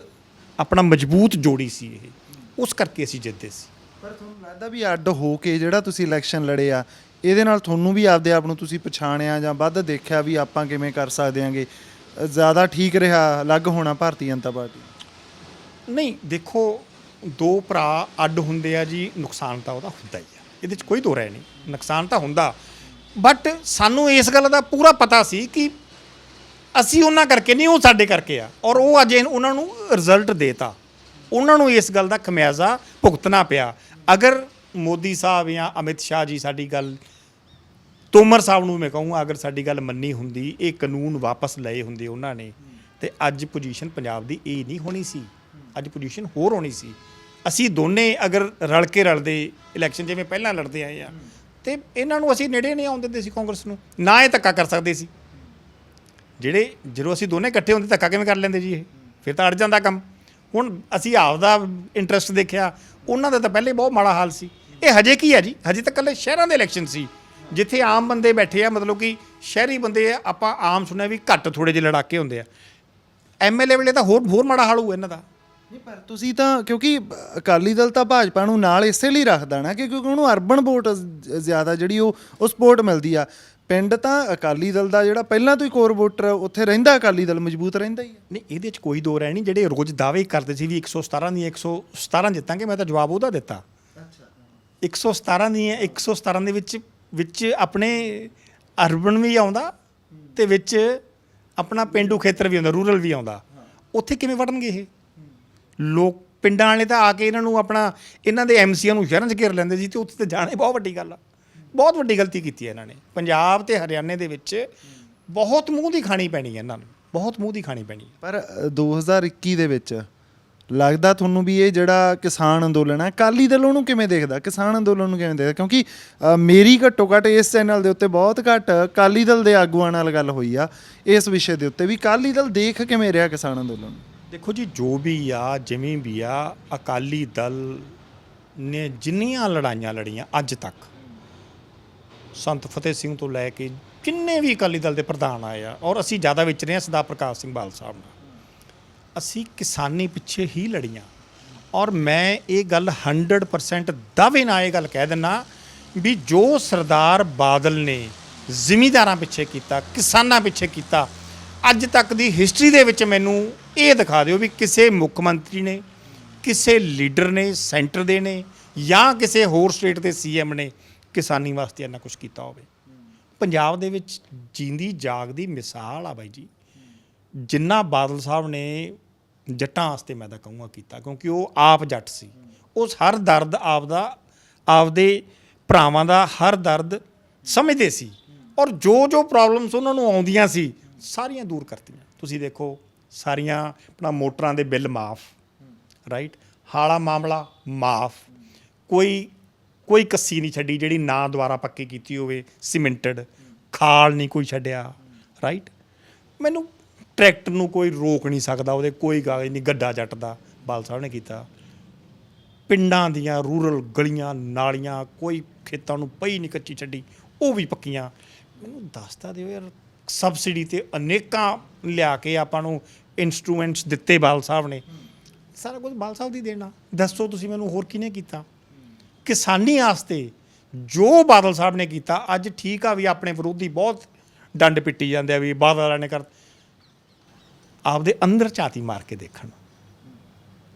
ਆਪਣਾ ਮਜ਼ਬੂਤ ਜੋੜੀ ਸੀ, ਇਹ ਉਸ ਕਰਕੇ ਅਸੀਂ ਜਿੱਤਦੇ ਸੀ। ਪਰ ਤੁਹਾਨੂੰ ਲੱਗਦਾ ਵੀ ਅੱਡ ਹੋ ਕੇ ਜਿਹੜਾ ਤੁਸੀਂ ਇਲੈਕਸ਼ਨ ਲੜੇ ਆ, ਇਹਦੇ ਨਾਲ ਤੁਹਾਨੂੰ ਵੀ ਆਪਦੇ ਆਪ ਨੂੰ ਤੁਸੀਂ ਪਛਾਣਿਆ ਜਾਂ ਵੱਧ ਦੇਖਿਆ ਵੀ ਆਪਾਂ ਕਿਵੇਂ ਕਰ ਸਕਦੇ ਆਂਗੇ, ਜ਼ਿਆਦਾ ਠੀਕ ਰਿਹਾ ਅਲੱਗ ਹੋਣਾ ਭਾਰਤੀ ਜਨਤਾ ਪਾਰਟੀ? ਨਹੀਂ, ਦੇਖੋ ਦੋ ਭਰਾ ਅੱਡ ਹੁੰਦੇ ਆ ਜੀ, ਨੁਕਸਾਨ ਤਾਂ ਉਹਦਾ ਹੁੰਦਾ ਹੀ ਆ, ਇਹਦੇ 'ਚ ਕੋਈ ਦੋ ਰਾਏ ਨਹੀਂ, ਨੁਕਸਾਨ ਤਾਂ ਹੁੰਦਾ। ਬਟ ਸਾਨੂੰ ਇਸ ਗੱਲ ਦਾ ਪੂਰਾ ਪਤਾ ਸੀ ਕਿ ਅਸੀਂ ਉਹਨਾਂ ਕਰਕੇ ਨਹੀਂ, ਉਹ ਸਾਡੇ ਕਰਕੇ ਆ। ਔਰ ਉਹ ਅੱਜ ਉਹਨਾਂ ਨੂੰ ਰਿਜ਼ਲਟ ਦੇਤਾ, ਉਹਨਾਂ ਨੂੰ ਇਸ ਗੱਲ ਦਾ ਖਮਿਆਜ਼ਾ ਭੁਗਤਣਾ ਪਿਆ। ਅਗਰ ਮੋਦੀ ਸਾਹਿਬ ਜਾਂ ਅਮਿਤ ਸ਼ਾਹ ਜੀ ਸਾਡੀ ਗੱਲ, ਤੋਮਰ ਸਾਹਿਬ ਨੂੰ ਮੈਂ ਕਹੂੰਗਾ, ਅਗਰ ਸਾਡੀ ਗੱਲ ਮੰਨੀ ਹੁੰਦੀ, ਇਹ ਕਾਨੂੰਨ ਵਾਪਸ ਲਏ ਹੁੰਦੇ ਉਹਨਾਂ ਨੇ, ਤੇ ਅੱਜ ਪੋਜੀਸ਼ਨ ਪੰਜਾਬ ਦੀ ਇਹ ਨਹੀਂ ਹੋਣੀ ਸੀ, ਅੱਜ ਪੋਜੀਸ਼ਨ ਹੋਰ ਹੋਣੀ ਸੀ। ਅਸੀਂ ਦੋਨੇ ਅਗਰ ਰਲ ਕੇ ਰਲਦੇ ਇਲੈਕਸ਼ਨ ਜਿਵੇਂ ਪਹਿਲਾਂ ਲੜਦੇ ਆਏ ਆ, ਤੇ ਇਹਨਾਂ ਨੂੰ ਅਸੀਂ ਨੇੜੇ ਨਹੀਂ ਆਉਣ ਦਿੰਦੇ ਸੀ, ਕਾਂਗਰਸ ਨੂੰ ਨਾ ਇਹ ਧੱਕਾ ਕਰ ਸਕਦੇ ਸੀ। ਜਦੋਂ ਅਸੀਂ ਦੋਨੇ ਇਕੱਠੇ ਹੁੰਦੇ ਧੱਕਾ ਕਿਵੇਂ ਕਰ ਲੈਂਦੇ ਜੀ, ਇਹ ਫਿਰ ਤਾਂ ਅੜ ਜਾਂਦਾ ਕੰਮ। ਹੁਣ ਅਸੀਂ ਆਪਦਾ ਇੰਟਰਸਟ ਦੇਖਿਆ, ਉਹਨਾਂ ਦਾ ਤਾਂ ਪਹਿਲੇ ਬਹੁਤ ਮਾੜਾ ਹਾਲ ਸੀ। ਇਹ ਹਜੇ ਕੀ ਹੈ ਜੀ, ਹਜੇ ਤਾਂ ਇਕੱਲੇ ਸ਼ਹਿਰਾਂ ਦੇ ਇਲੈਕਸ਼ਨ ਸੀ ਜਿੱਥੇ ਆਮ ਬੰਦੇ ਬੈਠੇ ਆ, ਮਤਲਬ ਕਿ ਸ਼ਹਿਰੀ ਬੰਦੇ ਆ, ਆਪਾਂ ਆਮ ਸੁਣਿਆ ਵੀ ਘੱਟ ਥੋੜ੍ਹੇ ਜਿਹੇ ਲੜਾਕੇ ਹੁੰਦੇ ਆ। MLA ਵੇਲੇ ਤਾਂ ਹੋਰ ਮਾੜਾ ਹਾਲ ਹੋਊ ਇਹਨਾਂ ਦਾ। ਨਹੀਂ, ਪਰ ਤੁਸੀਂ ਤਾਂ, ਕਿਉਂਕਿ ਅਕਾਲੀ ਦਲ ਤਾਂ ਭਾਜਪਾ ਨੂੰ ਨਾਲ ਇਸੇ ਲਈ ਰੱਖਦਾ ਨਾ ਕਿ ਕਿਉਂਕਿ ਉਹਨੂੰ ਅਰਬਨ ਵੋਟ ਜ਼ਿਆਦਾ ਜਿਹੜੀ ਉਹ ਸਪੋਰਟ ਮਿਲਦੀ ਆ। ਪਿੰਡ ਤਾਂ ਅਕਾਲੀ ਦਲ ਦਾ ਜਿਹੜਾ ਪਹਿਲਾਂ ਤੋਂ ਹੀ ਕੋਰ ਵੋਟਰ ਉੱਥੇ ਰਹਿੰਦਾ, ਅਕਾਲੀ ਦਲ ਮਜ਼ਬੂਤ ਰਹਿੰਦਾ ਹੀ ਹੈ। ਨਹੀਂ, ਇਹਦੇ 'ਚ ਕੋਈ ਦੋ ਰਹਿ ਨਹੀਂ। ਜਿਹੜੇ ਰੋਜ਼ ਦਾਅਵੇ ਕਰਦੇ ਸੀ ਵੀ 117 ਦੀਆਂ 117 ਜਿੱਤਾਂਗੇ, ਮੈਂ ਤਾਂ ਜਵਾਬ ਉਹਦਾ ਦਿੱਤਾ। 117 ਦੀਆਂ 117 ਦੇ ਵਿੱਚ ਆਪਣੇ ਅਰਬਨ ਵੀ ਆਉਂਦਾ ਤੇ ਵਿੱਚ ਆਪਣਾ ਪੇਂਡੂ ਖੇਤਰ ਵੀ ਆਉਂਦਾ, ਰੂਰਲ ਵੀ ਆਉਂਦਾ। ਉੱਥੇ ਕਿਵੇਂ ਵੜਨਗੇ ਇਹ ਲੋਕ? ਪਿੰਡਾਂ ਵਾਲੇ ਤਾਂ ਆ ਕੇ ਇਹਨਾਂ ਦੇ MCਆਂ ਨੂੰ ਸ਼ਹਿਰਾਂ 'ਚ ਘੇਰ ਲੈਂਦੇ ਸੀ, ਤੇ ਉੱਥੇ ਤਾਂ ਜਾਣਾ ਬਹੁਤ ਵੱਡੀ ਗੱਲ ਆ। ਬਹੁਤ ਵੱਡੀ ਗਲਤੀ ਕੀਤੀ ਹੈ ਇਹਨਾਂ ਨੇ। ਪੰਜਾਬ ਤੇ ਹਰਿਆਣੇ ਦੇ ਵਿੱਚ ਬਹੁਤ ਮੂੰਹ ਦੀ ਖਾਣੀ ਪੈਣੀ ਹੈ ਇਹਨਾਂ ਨੂੰ, ਬਹੁਤ ਮੂੰਹ ਦੀ ਖਾਣੀ ਪੈਣੀ। ਪਰ 2021 ਦੇ ਵਿੱਚ ਲੱਗਦਾ ਤੁਹਾਨੂੰ ਵੀ ਇਹ ਜਿਹੜਾ ਕਿਸਾਨ ਅੰਦੋਲਨ ਹੈ, ਅਕਾਲੀ ਦਲ ਉਹਨੂੰ ਕਿਵੇਂ ਦੇਖਦਾ, ਕਿਸਾਨ ਅੰਦੋਲਨ ਨੂੰ ਕਿਵੇਂ ਦੇਖਦਾ? ਕਿਉਂਕਿ ਮੇਰੀ ਘੱਟੋ ਘੱਟ ਇਸ ਚੈਨਲ ਦੇ ਉੱਤੇ ਬਹੁਤ ਘੱਟ ਅਕਾਲੀ ਦਲ ਦੇ ਆਗੂਆਂ ਨਾਲ ਗੱਲ ਹੋਈ ਆ ਇਸ ਵਿਸ਼ੇ ਦੇ ਉੱਤੇ ਵੀ ਅਕਾਲੀ ਦਲ ਦੇਖ ਕਿਵੇਂ ਰਿਹਾ ਕਿਸਾਨ ਅੰਦੋਲਨ ਨੂੰ। ਦੇਖੋ ਜੀ, ਜੋ ਵੀ ਆ, ਜਿਵੇਂ ਵੀ ਆ, ਅਕਾਲੀ ਦਲ ਨੇ ਜਿੰਨੀਆਂ ਲੜਾਈਆਂ ਲੜੀਆਂ ਅੱਜ ਤੱਕ, ਸੰਤ ਫਤਿਹ ਸਿੰਘ ਤੋਂ ਲੈ ਕੇ ਜਿੰਨੇ ਵੀ ਅਕਾਲੀ ਦਲ ਦੇ ਪ੍ਰਧਾਨ ਆਏ ਆ, ਔਰ ਅਸੀਂ ਜ਼ਿਆਦਾ ਵਿਚ ਰਹੇ ਹਾਂ ਸਰਦਾਰ ਪ੍ਰਕਾਸ਼ ਸਿੰਘ ਬਾਦਲ ਸਾਹਿਬ ਨਾਲ, ਅਸੀਂ ਕਿਸਾਨੀ ਪਿੱਛੇ ਹੀ ਲੜੀਆਂ। ਔਰ ਮੈਂ ਇਹ ਗੱਲ 100% ਦਾਅਵੇ ਨਾਲ ਇਹ ਗੱਲ ਕਹਿ ਦਿੰਦਾ ਵੀ ਜੋ ਸਰਦਾਰ ਬਾਦਲ ਨੇ ਜ਼ਿਮੀਂਦਾਰਾਂ ਪਿੱਛੇ ਕੀਤਾ, ਕਿਸਾਨਾਂ ਪਿੱਛੇ ਕੀਤਾ, ਅੱਜ ਤੱਕ ਦੀ ਹਿਸਟਰੀ ਦੇ ਵਿੱਚ ਮੈਨੂੰ ਇਹ ਦਿਖਾ ਦਿਓ ਵੀ ਕਿਸੇ ਮੁੱਖ ਮੰਤਰੀ ਨੇ, ਕਿਸੇ ਲੀਡਰ ਨੇ, ਸੈਂਟਰ ਦੇ ਨੇ ਜਾਂ ਕਿਸੇ ਹੋਰ ਸਟੇਟ ਦੇ CM ਨੇ ਕਿਸਾਨੀ ਵਾਸਤੇ ਇੰਨਾ ਕੁਛ ਕੀਤਾ ਹੋਵੇ। ਪੰਜਾਬ ਦੇ ਵਿੱਚ ਜੀਂਦੀ ਜਾਗਦੀ ਮਿਸਾਲ ਆ ਬਾਈ ਜੀ। ਜਿੰਨਾ ਬਾਦਲ ਸਾਹਿਬ ਨੇ ਜੱਟਾਂ ਵਾਸਤੇ ਮੈਂ ਤਾਂ ਕਹੂੰਗਾ ਕੀਤਾ, ਕਿਉਂਕਿ ਉਹ ਆਪ ਜੱਟ ਸੀ। ਉਸ ਹਰ ਦਰਦ ਆਪਦੇ ਭਰਾਵਾਂ ਦਾ ਹਰ ਦਰਦ ਸਮਝਦੇ ਸੀ, ਔਰ ਜੋ ਪ੍ਰੋਬਲਮਸ ਉਹਨਾਂ ਨੂੰ ਆਉਂਦੀਆਂ ਸੀ ਸਾਰੀਆਂ ਦੂਰ ਕਰਤੀਆਂ। ਤੁਸੀਂ ਦੇਖੋ, ਸਾਰੀਆਂ ਆਪਣਾ ਮੋਟਰਾਂ ਦੇ ਬਿੱਲ ਮਾਫ, ਰਾਈਟ, ਹਾਲਾ ਮਾਮਲਾ ਮਾਫ, ਕੋਈ ਕੱਸੀ ਨਹੀਂ ਛੱਡੀ ਜਿਹੜੀ ਨਾ ਦੁਬਾਰਾ ਪੱਕੀ ਕੀਤੀ ਹੋਵੇ, ਸੀਮੈਂਟਡ ਖਾਲ ਨਹੀਂ ਕੋਈ ਛੱਡਿਆ, ਰਾਈਟ। ਮੈਨੂੰ ਟਰੈਕਟਰ ਨੂੰ ਕੋਈ ਰੋਕ ਨਹੀਂ ਸਕਦਾ, ਉਹਦੇ ਕੋਈ ਕਾਗਜ਼ ਨਹੀਂ, ਗੱਡਾ ਜੱਟ ਦਾ ਬਾਦਲ ਸਾਹਿਬ ਨੇ ਕੀਤਾ। ਪਿੰਡਾਂ ਦੀਆਂ ਰੂਰਲ ਗਲੀਆਂ ਨਾਲੀਆਂ ਕੋਈ ਖੇਤਾਂ ਨੂੰ ਪਈ ਨਹੀਂ ਕੱਚੀ ਛੱਡੀ, ਉਹ ਵੀ ਪੱਕੀਆਂ। ਮੈਨੂੰ ਦੱਸਦਾ ਦਿਓ ਯਾਰ, ਸਬਸਿਡੀ ਤੇ ਅਨੇਕਾਂ ਲਿਆ ਕੇ ਆਪਾਂ ਨੂੰ ਇੰਸਟਰੂਮੈਂਟਸ ਦਿੱਤੇ ਬਾਦਲ ਸਾਹਿਬ ਨੇ, ਸਾਰਾ ਕੁਝ ਬਾਦਲ ਸਾਹਿਬ ਦੀ ਦੇਣਾ। ਦੱਸੋ ਤੁਸੀਂ ਮੈਨੂੰ ਹੋਰ ਕਿਹਨੇ ਕੀਤਾ? ਕਿਸਾਨੀ ਵਾਸਤੇ ਜੋ ਬਾਦਲ ਸਾਹਿਬ ਨੇ ਕੀਤਾ, ਅੱਜ ਠੀਕ ਆ ਵੀ ਆਪਣੇ ਵਿਰੋਧੀ ਬਹੁਤ ਡੰਡ ਪਿੱਟੀ ਜਾਂਦੇ ਆ ਵੀ ਬਾਦਲ ਵਾਲਿਆਂ ਨੇ ਕਰ, ਆਪਦੇ ਅੰਦਰ ਝਾਤੀ ਮਾਰ ਕੇ ਦੇਖਣ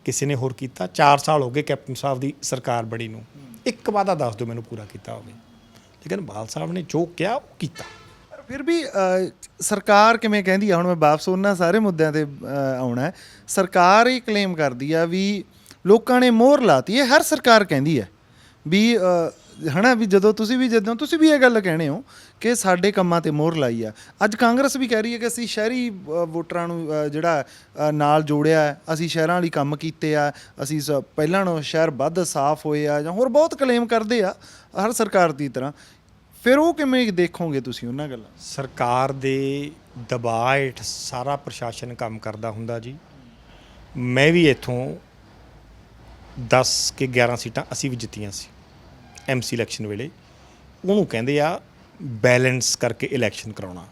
ਕਿਸੇ ਨੇ ਹੋਰ ਕੀਤਾ। 4 ਸਾਲ ਹੋ ਗਏ ਕੈਪਟਨ ਸਾਹਿਬ ਦੀ ਸਰਕਾਰ ਬਣੀ ਨੂੰ, ਇੱਕ ਵਾਅਦਾ ਦੱਸ ਦਿਓ ਮੈਨੂੰ ਪੂਰਾ ਕੀਤਾ ਹੋਵੇ। ਲੇਕਿਨ ਬਾਦਲ ਸਾਹਿਬ ਨੇ ਜੋ ਕਿਹਾ ਉਹ ਕੀਤਾ। ਪਰ ਫਿਰ ਵੀ ਸਰਕਾਰ ਕਿਵੇਂ ਕਹਿੰਦੀ ਆ, ਹੁਣ ਮੈਂ ਵਾਪਸ ਉਹਨਾਂ ਸਾਰੇ ਮੁੱਦਿਆਂ ਤੇ ਆਉਣਾ ਹੈ। ਸਰਕਾਰ ਇਹ ਕਲੇਮ ਕਰਦੀ ਆ ਵੀ ਲੋਕਾਂ ਨੇ ਮੋਹਰ ਲਾਤੀ, ਇਹ ਹਰ ਸਰਕਾਰ ਕਹਿੰਦੀ ਹੈ ਵੀ ਹਨਾ, ਵੀ ਜਦੋਂ ਤੁਸੀਂ ਵੀ ਇਹ ਗੱਲ ਕਹਿਣੇ ਹੋ ਕਿ ਸਾਡੇ ਕੰਮਾਂ ਤੇ ਮੋਹਰ ਲਾਈ ਆ। ਅੱਜ ਕਾਂਗਰਸ ਵੀ ਕਹਿ ਰਹੀ ਹੈ ਕਿ ਅਸੀਂ ਸ਼ਹਿਰੀ ਵੋਟਰਾਂ ਨੂੰ ਜਿਹੜਾ ਨਾਲ ਜੋੜਿਆ, ਅਸੀਂ ਸ਼ਹਿਰਾਂ ਵਾਲੀ ਕੰਮ ਕੀਤੇ ਆ, ਅਸੀਂ ਪਹਿਲਾਂ ਨਾਲੋਂ ਸ਼ਹਿਰ ਵੱਧ ਸਾਫ਼ ਹੋਏ ਆ, ਜਾਂ ਹੋਰ ਬਹੁਤ ਕਲੇਮ ਕਰਦੇ ਆ ਹਰ ਸਰਕਾਰ ਦੀ ਤਰ੍ਹਾਂ। ਫਿਰ ਉਹ ਕਿਵੇਂ ਦੇਖੋਗੇ ਤੁਸੀਂ ਉਹਨਾਂ ਗੱਲਾਂ? ਸਰਕਾਰ ਦੇ ਦਬਾਅ ਹੇਠ ਸਾਰਾ ਪ੍ਰਸ਼ਾਸਨ ਕੰਮ ਕਰਦਾ ਹੁੰਦਾ ਜੀ। ਮੈਂ ਵੀ ਇੱਥੋਂ 10 ਕਿ 11 ਸੀਟਾਂ ਅਸੀਂ ਵੀ ਜਿੱਤੀਆਂ ਸੀ ਐਮਸੀ ਇਲੈਕਸ਼ਨ ਵੇਲੇ। ਉਹਨੂੰ ਕਹਿੰਦੇ ਆ ਬੈਲੈਂਸ ਕਰਕੇ ਇਲੈਕਸ਼ਨ ਕਰਾਉਣਾ।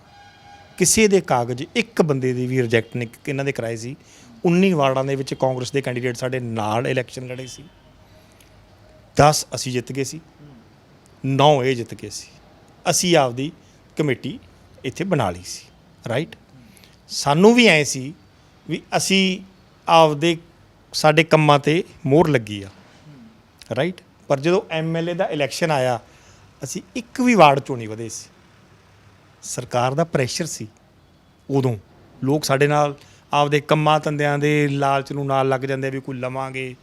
ਕਿਸੇ ਦੇ ਕਾਗਜ਼ ਇੱਕ ਬੰਦੇ ਦੀ ਵੀ ਰਿਜੈਕਟ ਨੇ ਇਹਨਾਂ ਦੇ ਕਰਾਏ ਸੀ। 19 ਵਾਰਡਾਂ ਦੇ ਵਿੱਚ ਕਾਂਗਰਸ ਦੇ ਕੈਂਡੀਡੇਟ ਸਾਡੇ ਨਾਲ ਇਲੈਕਸ਼ਨ ਲੜੇ ਸੀ। 10 ਅਸੀਂ ਜਿੱਤ ਗਏ ਸੀ, 9 ਇਹ ਜਿੱਤ ਗਏ ਸੀ। ਅਸੀਂ ਆਪਦੀ ਕਮੇਟੀ ਇੱਥੇ ਬਣਾ ਲਈ ਸੀ, ਰਾਈਟ। ਸਾਨੂੰ ਵੀ ਐਂ ਸੀ ਵੀ ਅਸੀਂ ਆਪਦੇ ਸਾਡੇ ਕੰਮਾਂ ਤੇ ਮੋਹਰ ਲੱਗੀ ਆ, ਰਾਈਟ। ਪਰ ਜਦੋਂ ਐਮਐਲਏ ਦਾ ਇਲੈਕਸ਼ਨ ਆਇਆ, ਅਸੀਂ ਇੱਕ ਵੀ ਵਾਰਡ ਚੋਂ ਨਹੀਂ ਵਧੇ ਸੀ। ਸਰਕਾਰ ਦਾ ਪ੍ਰੈਸ਼ਰ ਸੀ। ਉਦੋਂ ਲੋਕ ਸਾਡੇ ਨਾਲ ਆਪਦੇ ਕੰਮਾਂ ਧੰਦਿਆਂ ਦੇ ਲਾਲਚ ਨੂੰ ਨਾਲ ਲੱਗ ਜਾਂਦੇ ਵੀ ਕੋਈ ਲਵਾਂਗੇ,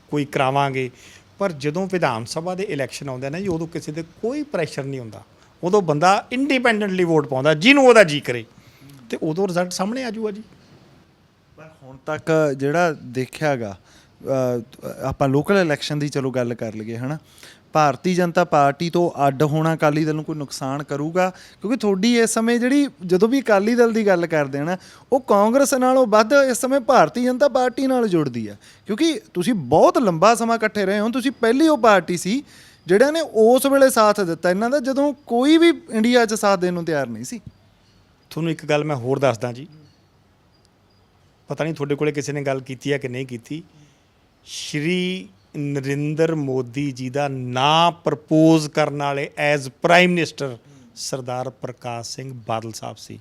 ਕੋਈ ਕਰਾਵਾਂਗੇ। ਪਰ ਜਦੋਂ ਵਿਧਾਨ ਸਭਾ ਦੇ ਇਲੈਕਸ਼ਨ ਆਉਂਦੇ ਨੇ ਜੀ, ਉਦੋਂ ਕਿਸੇ ਦੇ ਕੋਈ ਪ੍ਰੈਸ਼ਰ ਨਹੀਂ ਹੁੰਦਾ। ਉਦੋਂ ਬੰਦਾ ਇੰਡੀਪੈਂਡੈਂਟਲੀ ਵੋਟ ਪਾਉਂਦਾ ਜਿਹਨੂੰ ਉਹਦਾ ਜੀ ਕਰੇ, ਤੇ ਉਦੋਂ ਰਿਜ਼ਲਟ ਸਾਹਮਣੇ ਆ ਜਾਊਗਾ ਜੀ। ਪਰ ਹੁਣ ਤੱਕ ਜਿਹੜਾ ਦੇਖਿਆ ਗਾ, ਆਪਾਂ ਲੋਕਲ ਇਲੈਕਸ਼ਨ ਦੀ ਚਲੋ ਗੱਲ ਕਰ ਲਈਏ ਹੈ ਨਾ, ਭਾਰਤੀ ਜਨਤਾ ਪਾਰਟੀ ਤੋਂ ਅੱਡ ਹੋਣਾ ਅਕਾਲੀ ਦਲ ਨੂੰ ਕੋਈ ਨੁਕਸਾਨ ਕਰੂਗਾ? ਕਿਉਂਕਿ ਤੁਹਾਡੀ ਇਸ ਸਮੇਂ ਜਿਹੜੀ ਜਦੋਂ ਵੀ ਅਕਾਲੀ ਦਲ ਦੀ ਗੱਲ ਕਰਦੇ ਆ ਨਾ, ਉਹ ਕਾਂਗਰਸ ਨਾਲੋਂ ਵੱਧ ਇਸ ਸਮੇਂ ਭਾਰਤੀ ਜਨਤਾ ਪਾਰਟੀ ਨਾਲ ਜੁੜਦੀ ਆ। ਕਿਉਂਕਿ ਤੁਸੀਂ ਬਹੁਤ ਲੰਬਾ ਸਮਾਂ ਇਕੱਠੇ ਰਹੇ ਹੋ, ਤੁਸੀਂ ਪਹਿਲੀ ਉਹ ਪਾਰਟੀ ਸੀ ਜਿਹੜਿਆਂ ਨੇ ਉਸ ਵੇਲੇ ਸਾਥ ਦਿੱਤਾ ਇਹਨਾਂ ਦਾ, ਜਦੋਂ ਕੋਈ ਵੀ ਇੰਡੀਆ 'ਚ ਸਾਥ ਦੇਣ ਨੂੰ ਤਿਆਰ ਨਹੀਂ ਸੀ। ਤੁਹਾਨੂੰ ਇੱਕ ਗੱਲ ਮੈਂ ਹੋਰ ਦੱਸਦਾ ਜੀ, ਪਤਾ ਨਹੀਂ ਤੁਹਾਡੇ ਕੋਲੇ ਕਿਸੇ ਨੇ ਗੱਲ ਕੀਤੀ ਹੈ ਕਿ ਨਹੀਂ ਕੀਤੀ। ਸ਼੍ਰੀ ਨਰਿੰਦਰ ਮੋਦੀ ਜੀ ਦਾ ਨਾਂ ਪ੍ਰਪੋਜ਼ ਕਰਨ ਵਾਲੇ ਐਜ਼ ਪ੍ਰਾਈਮ ਮਿਨਿਸਟਰ ਸਰਦਾਰ ਪ੍ਰਕਾਸ਼ ਸਿੰਘ ਬਾਦਲ ਸਾਹਿਬ ਸੀ।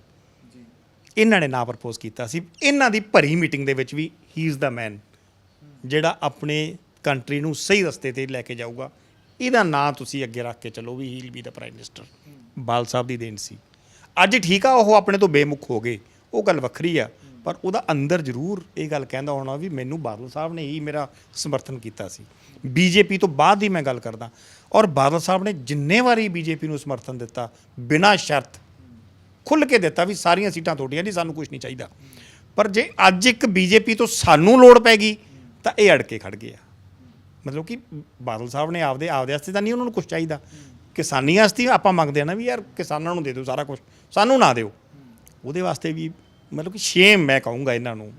ਇਹਨਾਂ ਨੇ ਨਾਂ ਪ੍ਰਪੋਜ਼ ਕੀਤਾ ਸੀ। ਇਹਨਾਂ ਦੀ ਭਰੀ ਮੀਟਿੰਗ ਦੇ ਵਿੱਚ ਵੀ ਹੀ ਇਜ਼ ਦਾ ਮੈਨ ਜਿਹੜਾ ਆਪਣੇ ਕੰਟਰੀ ਨੂੰ ਸਹੀ ਰਸਤੇ ਤੇ ਲੈ ਕੇ ਜਾਊਗਾ। ਇਹਦਾ ਨਾਂ ਤੁਸੀਂ ਅੱਗੇ ਰੱਖ ਕੇ ਚੱਲੋ ਵੀ he will be the prime minister. Badal Sahib ਦੀ ਦੇਣ ਸੀ। ਅੱਜ ਠੀਕ ਆ ਉਹ ਆਪਣੇ ਤੋਂ ਬੇਮੁਖ ਹੋ ਗਏ, ਉਹ ਗੱਲ ਵੱਖਰੀ ਆ। ਪਰ ਉਹਦਾ ਅੰਦਰ ਜ਼ਰੂਰ ਇਹ ਗੱਲ ਕਹਿੰਦਾ ਹੋਣਾ ਵੀ ਮੈਨੂੰ ਬਾਦਲ ਸਾਹਿਬ ਨੇ ਹੀ ਮੇਰਾ ਸਮਰਥਨ ਕੀਤਾ ਸੀ। ਬੀਜੇਪੀ ਤੋਂ ਬਾਅਦ ਦੀ ਮੈਂ ਗੱਲ ਕਰਦਾ, ਔਰ ਬਾਦਲ ਸਾਹਿਬ ਨੇ ਜਿੰਨੇ ਵਾਰੀ ਬੀਜੇਪੀ ਨੂੰ ਸਮਰਥਨ ਦਿੱਤਾ, ਬਿਨਾਂ ਸ਼ਰਤ ਖੁੱਲ੍ਹ ਕੇ ਦਿੱਤਾ ਵੀ ਸਾਰੀਆਂ ਸੀਟਾਂ ਤੁਹਾਡੀਆਂ ਜੀ, ਸਾਨੂੰ ਕੁਝ ਨਹੀਂ ਚਾਹੀਦਾ। ਪਰ ਜੇ ਅੱਜ ਇੱਕ ਬੀਜੇਪੀ ਤੋਂ ਸਾਨੂੰ ਲੋੜ ਪੈ ਗਈ ਤਾਂ ਇਹ ਅੜ ਕੇ ਖੜ ਗਏ ਆ। ਮਤਲਬ ਕਿ ਬਾਦਲ ਸਾਹਿਬ ਨੇ ਆਪਦੇ ਵਾਸਤੇ ਤਾਂ ਨਹੀਂ ਉਹਨਾਂ ਨੂੰ ਕੁਝ ਚਾਹੀਦਾ, ਕਿਸਾਨੀ ਵਾਸਤੇ ਆਪਾਂ ਮੰਗਦੇ ਆ ਨਾ ਵੀ ਯਾਰ ਕਿਸਾਨਾਂ ਨੂੰ ਦੇ ਦਿਓ ਸਾਰਾ ਕੁਝ, ਸਾਨੂੰ ਨਾ ਦਿਓ। ਉਹਦੇ ਵਾਸਤੇ ਵੀ ਮਤਲਬ ਕਿ ਸ਼ੇਮ ਮੈਂ ਕਹੂੰਗਾ ਇਹਨਾਂ ਨੂੰ।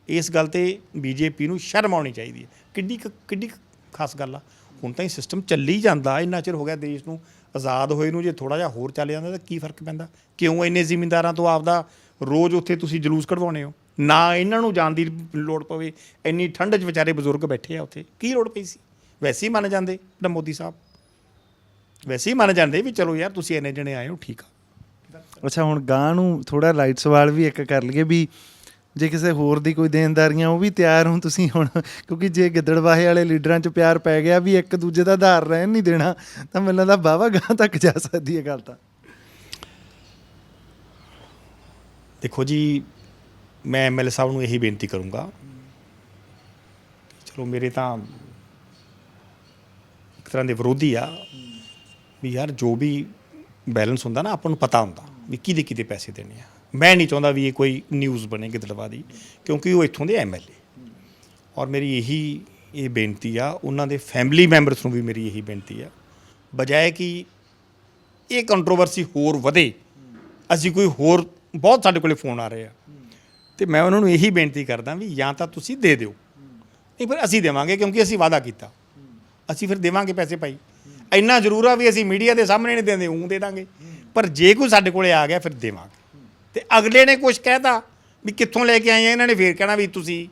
ਇਸ ਗੱਲ 'ਤੇ ਬੀਜੇਪੀ ਨੂੰ ਸ਼ਰਮ ਆਉਣੀ ਚਾਹੀਦੀ ਹੈ। ਕਿੱਡੀ ਖਾਸ ਗੱਲ ਆ। ਹੁਣ ਤਾਂ ਇਹ ਸਿਸਟਮ ਚੱਲੀ ਜਾਂਦਾ, ਇੰਨਾ ਚਿਰ ਹੋ ਗਿਆ ਦੇਸ਼ ਨੂੰ ਆਜ਼ਾਦ ਹੋਏ ਨੂੰ। ਜੇ ਥੋੜ੍ਹਾ ਜਿਹਾ ਹੋਰ ਚੱਲ ਜਾਂਦਾ ਤਾਂ ਕੀ ਫਰਕ ਪੈਂਦਾ? ਕਿਉਂ ਇੰਨੇ ਜ਼ਿਮੀਂਦਾਰਾਂ ਤੋਂ ਆਪਦਾ ਰੋਜ਼ ਉੱਥੇ ਤੁਸੀਂ ਜਲੂਸ ਕਢਵਾਉਂਦੇ ਹੋ? ਨਾ ਇਹਨਾਂ ਨੂੰ ਜਾਣ ਦੀ ਲੋੜ ਪਵੇ, ਇੰਨੀ ਠੰਡ 'ਚ ਵਿਚਾਰੇ ਬਜ਼ੁਰਗ ਬੈਠੇ ਆ ਉੱਥੇ, ਕੀ ਲੋੜ ਪਈ ਸੀ? ਵੈਸੇ ਹੀ ਮੰਨ ਜਾਂਦੇ ਨਾ ਮੋਦੀ ਸਾਹਿਬ, ਵੈਸੇ ਹੀ ਮੰਨ ਜਾਂਦੇ ਵੀ ਚਲੋ ਯਾਰ ਤੁਸੀਂ ਇੰਨੇ ਜਣੇ ਆਏ ਹੋ, ਠੀਕ ਆ। ਅੱਛਾ, ਹੁਣ ਗਾਂ ਨੂੰ ਥੋੜਾ ਲਾਈਟ ਸਵਾਲ ਵੀ ਇੱਕ ਕਰ ਲਈਏ ਵੀ ਜੇ ਕਿਸੇ ਹੋਰ ਦੀ ਕੋਈ ਦੇਣਦਾਰੀਆਂ ਉਹ ਵੀ ਤਿਆਰ ਹੋ ਤੁਸੀਂ ਹੁਣ? ਕਿਉਂਕਿ ਜੇ ਗਿੱਦੜਵਾਹੇ ਵਾਲੇ ਲੀਡਰਾਂ 'ਚ ਪਿਆਰ ਪੈ ਗਿਆ ਵੀ ਇੱਕ ਦੂਜੇ ਦਾ ਆਧਾਰ ਰਹਿਣ ਨਹੀਂ ਦੇਣਾ, ਤਾਂ ਮੈਨੂੰ ਲੱਗਦਾ ਵਾਹਵਾ ਗਾਂ ਤੱਕ ਜਾ ਸਕਦੀ ਹੈ ਗੱਲ। ਤਾਂ ਦੇਖੋ ਜੀ, ਮੈਂ ਐਮਐਲਏ ਸਾਹਿਬ ਨੂੰ ਇਹੀ ਬੇਨਤੀ ਕਰੂੰਗਾ, ਚਲੋ ਮੇਰੇ ਤਾਂ ਇੱਕ ਤਰ੍ਹਾਂ ਦੇ ਵਿਰੋਧੀ ਆ ਵੀ ਯਾਰ ਜੋ ਵੀ ਬੈਲੈਂਸ ਹੁੰਦਾ ਨਾ ਆਪਾਂ ਨੂੰ ਪਤਾ ਹੁੰਦਾ ਵੀ ਕਿਹਦੇ ਪੈਸੇ ਦੇਣੇ ਆ। ਮੈਂ ਨਹੀਂ ਚਾਹੁੰਦਾ ਵੀ ਇਹ ਕੋਈ ਨਿਊਜ਼ ਬਣੇ ਗਿੱਦੜਬਾਹਾ ਦੀ, ਕਿਉਂਕਿ ਉਹ ਇੱਥੋਂ ਦੇ ਐਮਐਲਏ। ਔਰ ਮੇਰੀ ਇਹ ਬੇਨਤੀ ਆ, ਉਹਨਾਂ ਦੇ ਫੈਮਿਲੀ ਮੈਂਬਰਸ ਨੂੰ ਵੀ ਮੇਰੀ ਇਹੀ ਬੇਨਤੀ ਆ, ਬਜਾਏ ਕਿ ਇਹ ਕੰਟਰੋਵਰਸੀ ਹੋਰ ਵਧੇ, ਅਸੀਂ ਕੋਈ ਹੋਰ ਬਹੁਤ ਸਾਡੇ ਕੋਲੇ ਫੋਨ ਆ ਰਹੇ ਆ, ਅਤੇ ਮੈਂ ਉਹਨਾਂ ਨੂੰ ਇਹੀ ਬੇਨਤੀ ਕਰਦਾ ਵੀ ਜਾਂ ਤਾਂ ਤੁਸੀਂ ਦੇ ਦਿਓ, ਨਹੀਂ ਫਿਰ ਅਸੀਂ ਦੇਵਾਂਗੇ, ਕਿਉਂਕਿ ਅਸੀਂ ਵਾਅਦਾ ਕੀਤਾ, ਅਸੀਂ ਫਿਰ ਦੇਵਾਂਗੇ ਪੈਸੇ ਭਾਈ। ਇੰਨਾ ਜ਼ਰੂਰ ਆ ਵੀ ਅਸੀਂ ਮੀਡੀਆ ਦੇ ਸਾਹਮਣੇ ਨਹੀਂ ਦਿੰਦੇ, ਉਹ ਦੇ ਦਾਂਗੇ, ਪਰ ਜੇ ਕੋਈ ਸਾਡੇ ਕੋਲੇ ਆ ਗਿਆ ਫਿਰ ਦੇਵਾਂਗੇ। ਅਤੇ ਅਗਲੇ ਨੇ ਕੁਛ ਕਹਿਤਾ ਵੀ ਕਿੱਥੋਂ ਲੈ ਕੇ ਆਏ ਆ, ਇਹਨਾਂ ਨੇ ਫੇਰ ਕਹਿਣਾ ਵੀ ਤੁਸੀਂ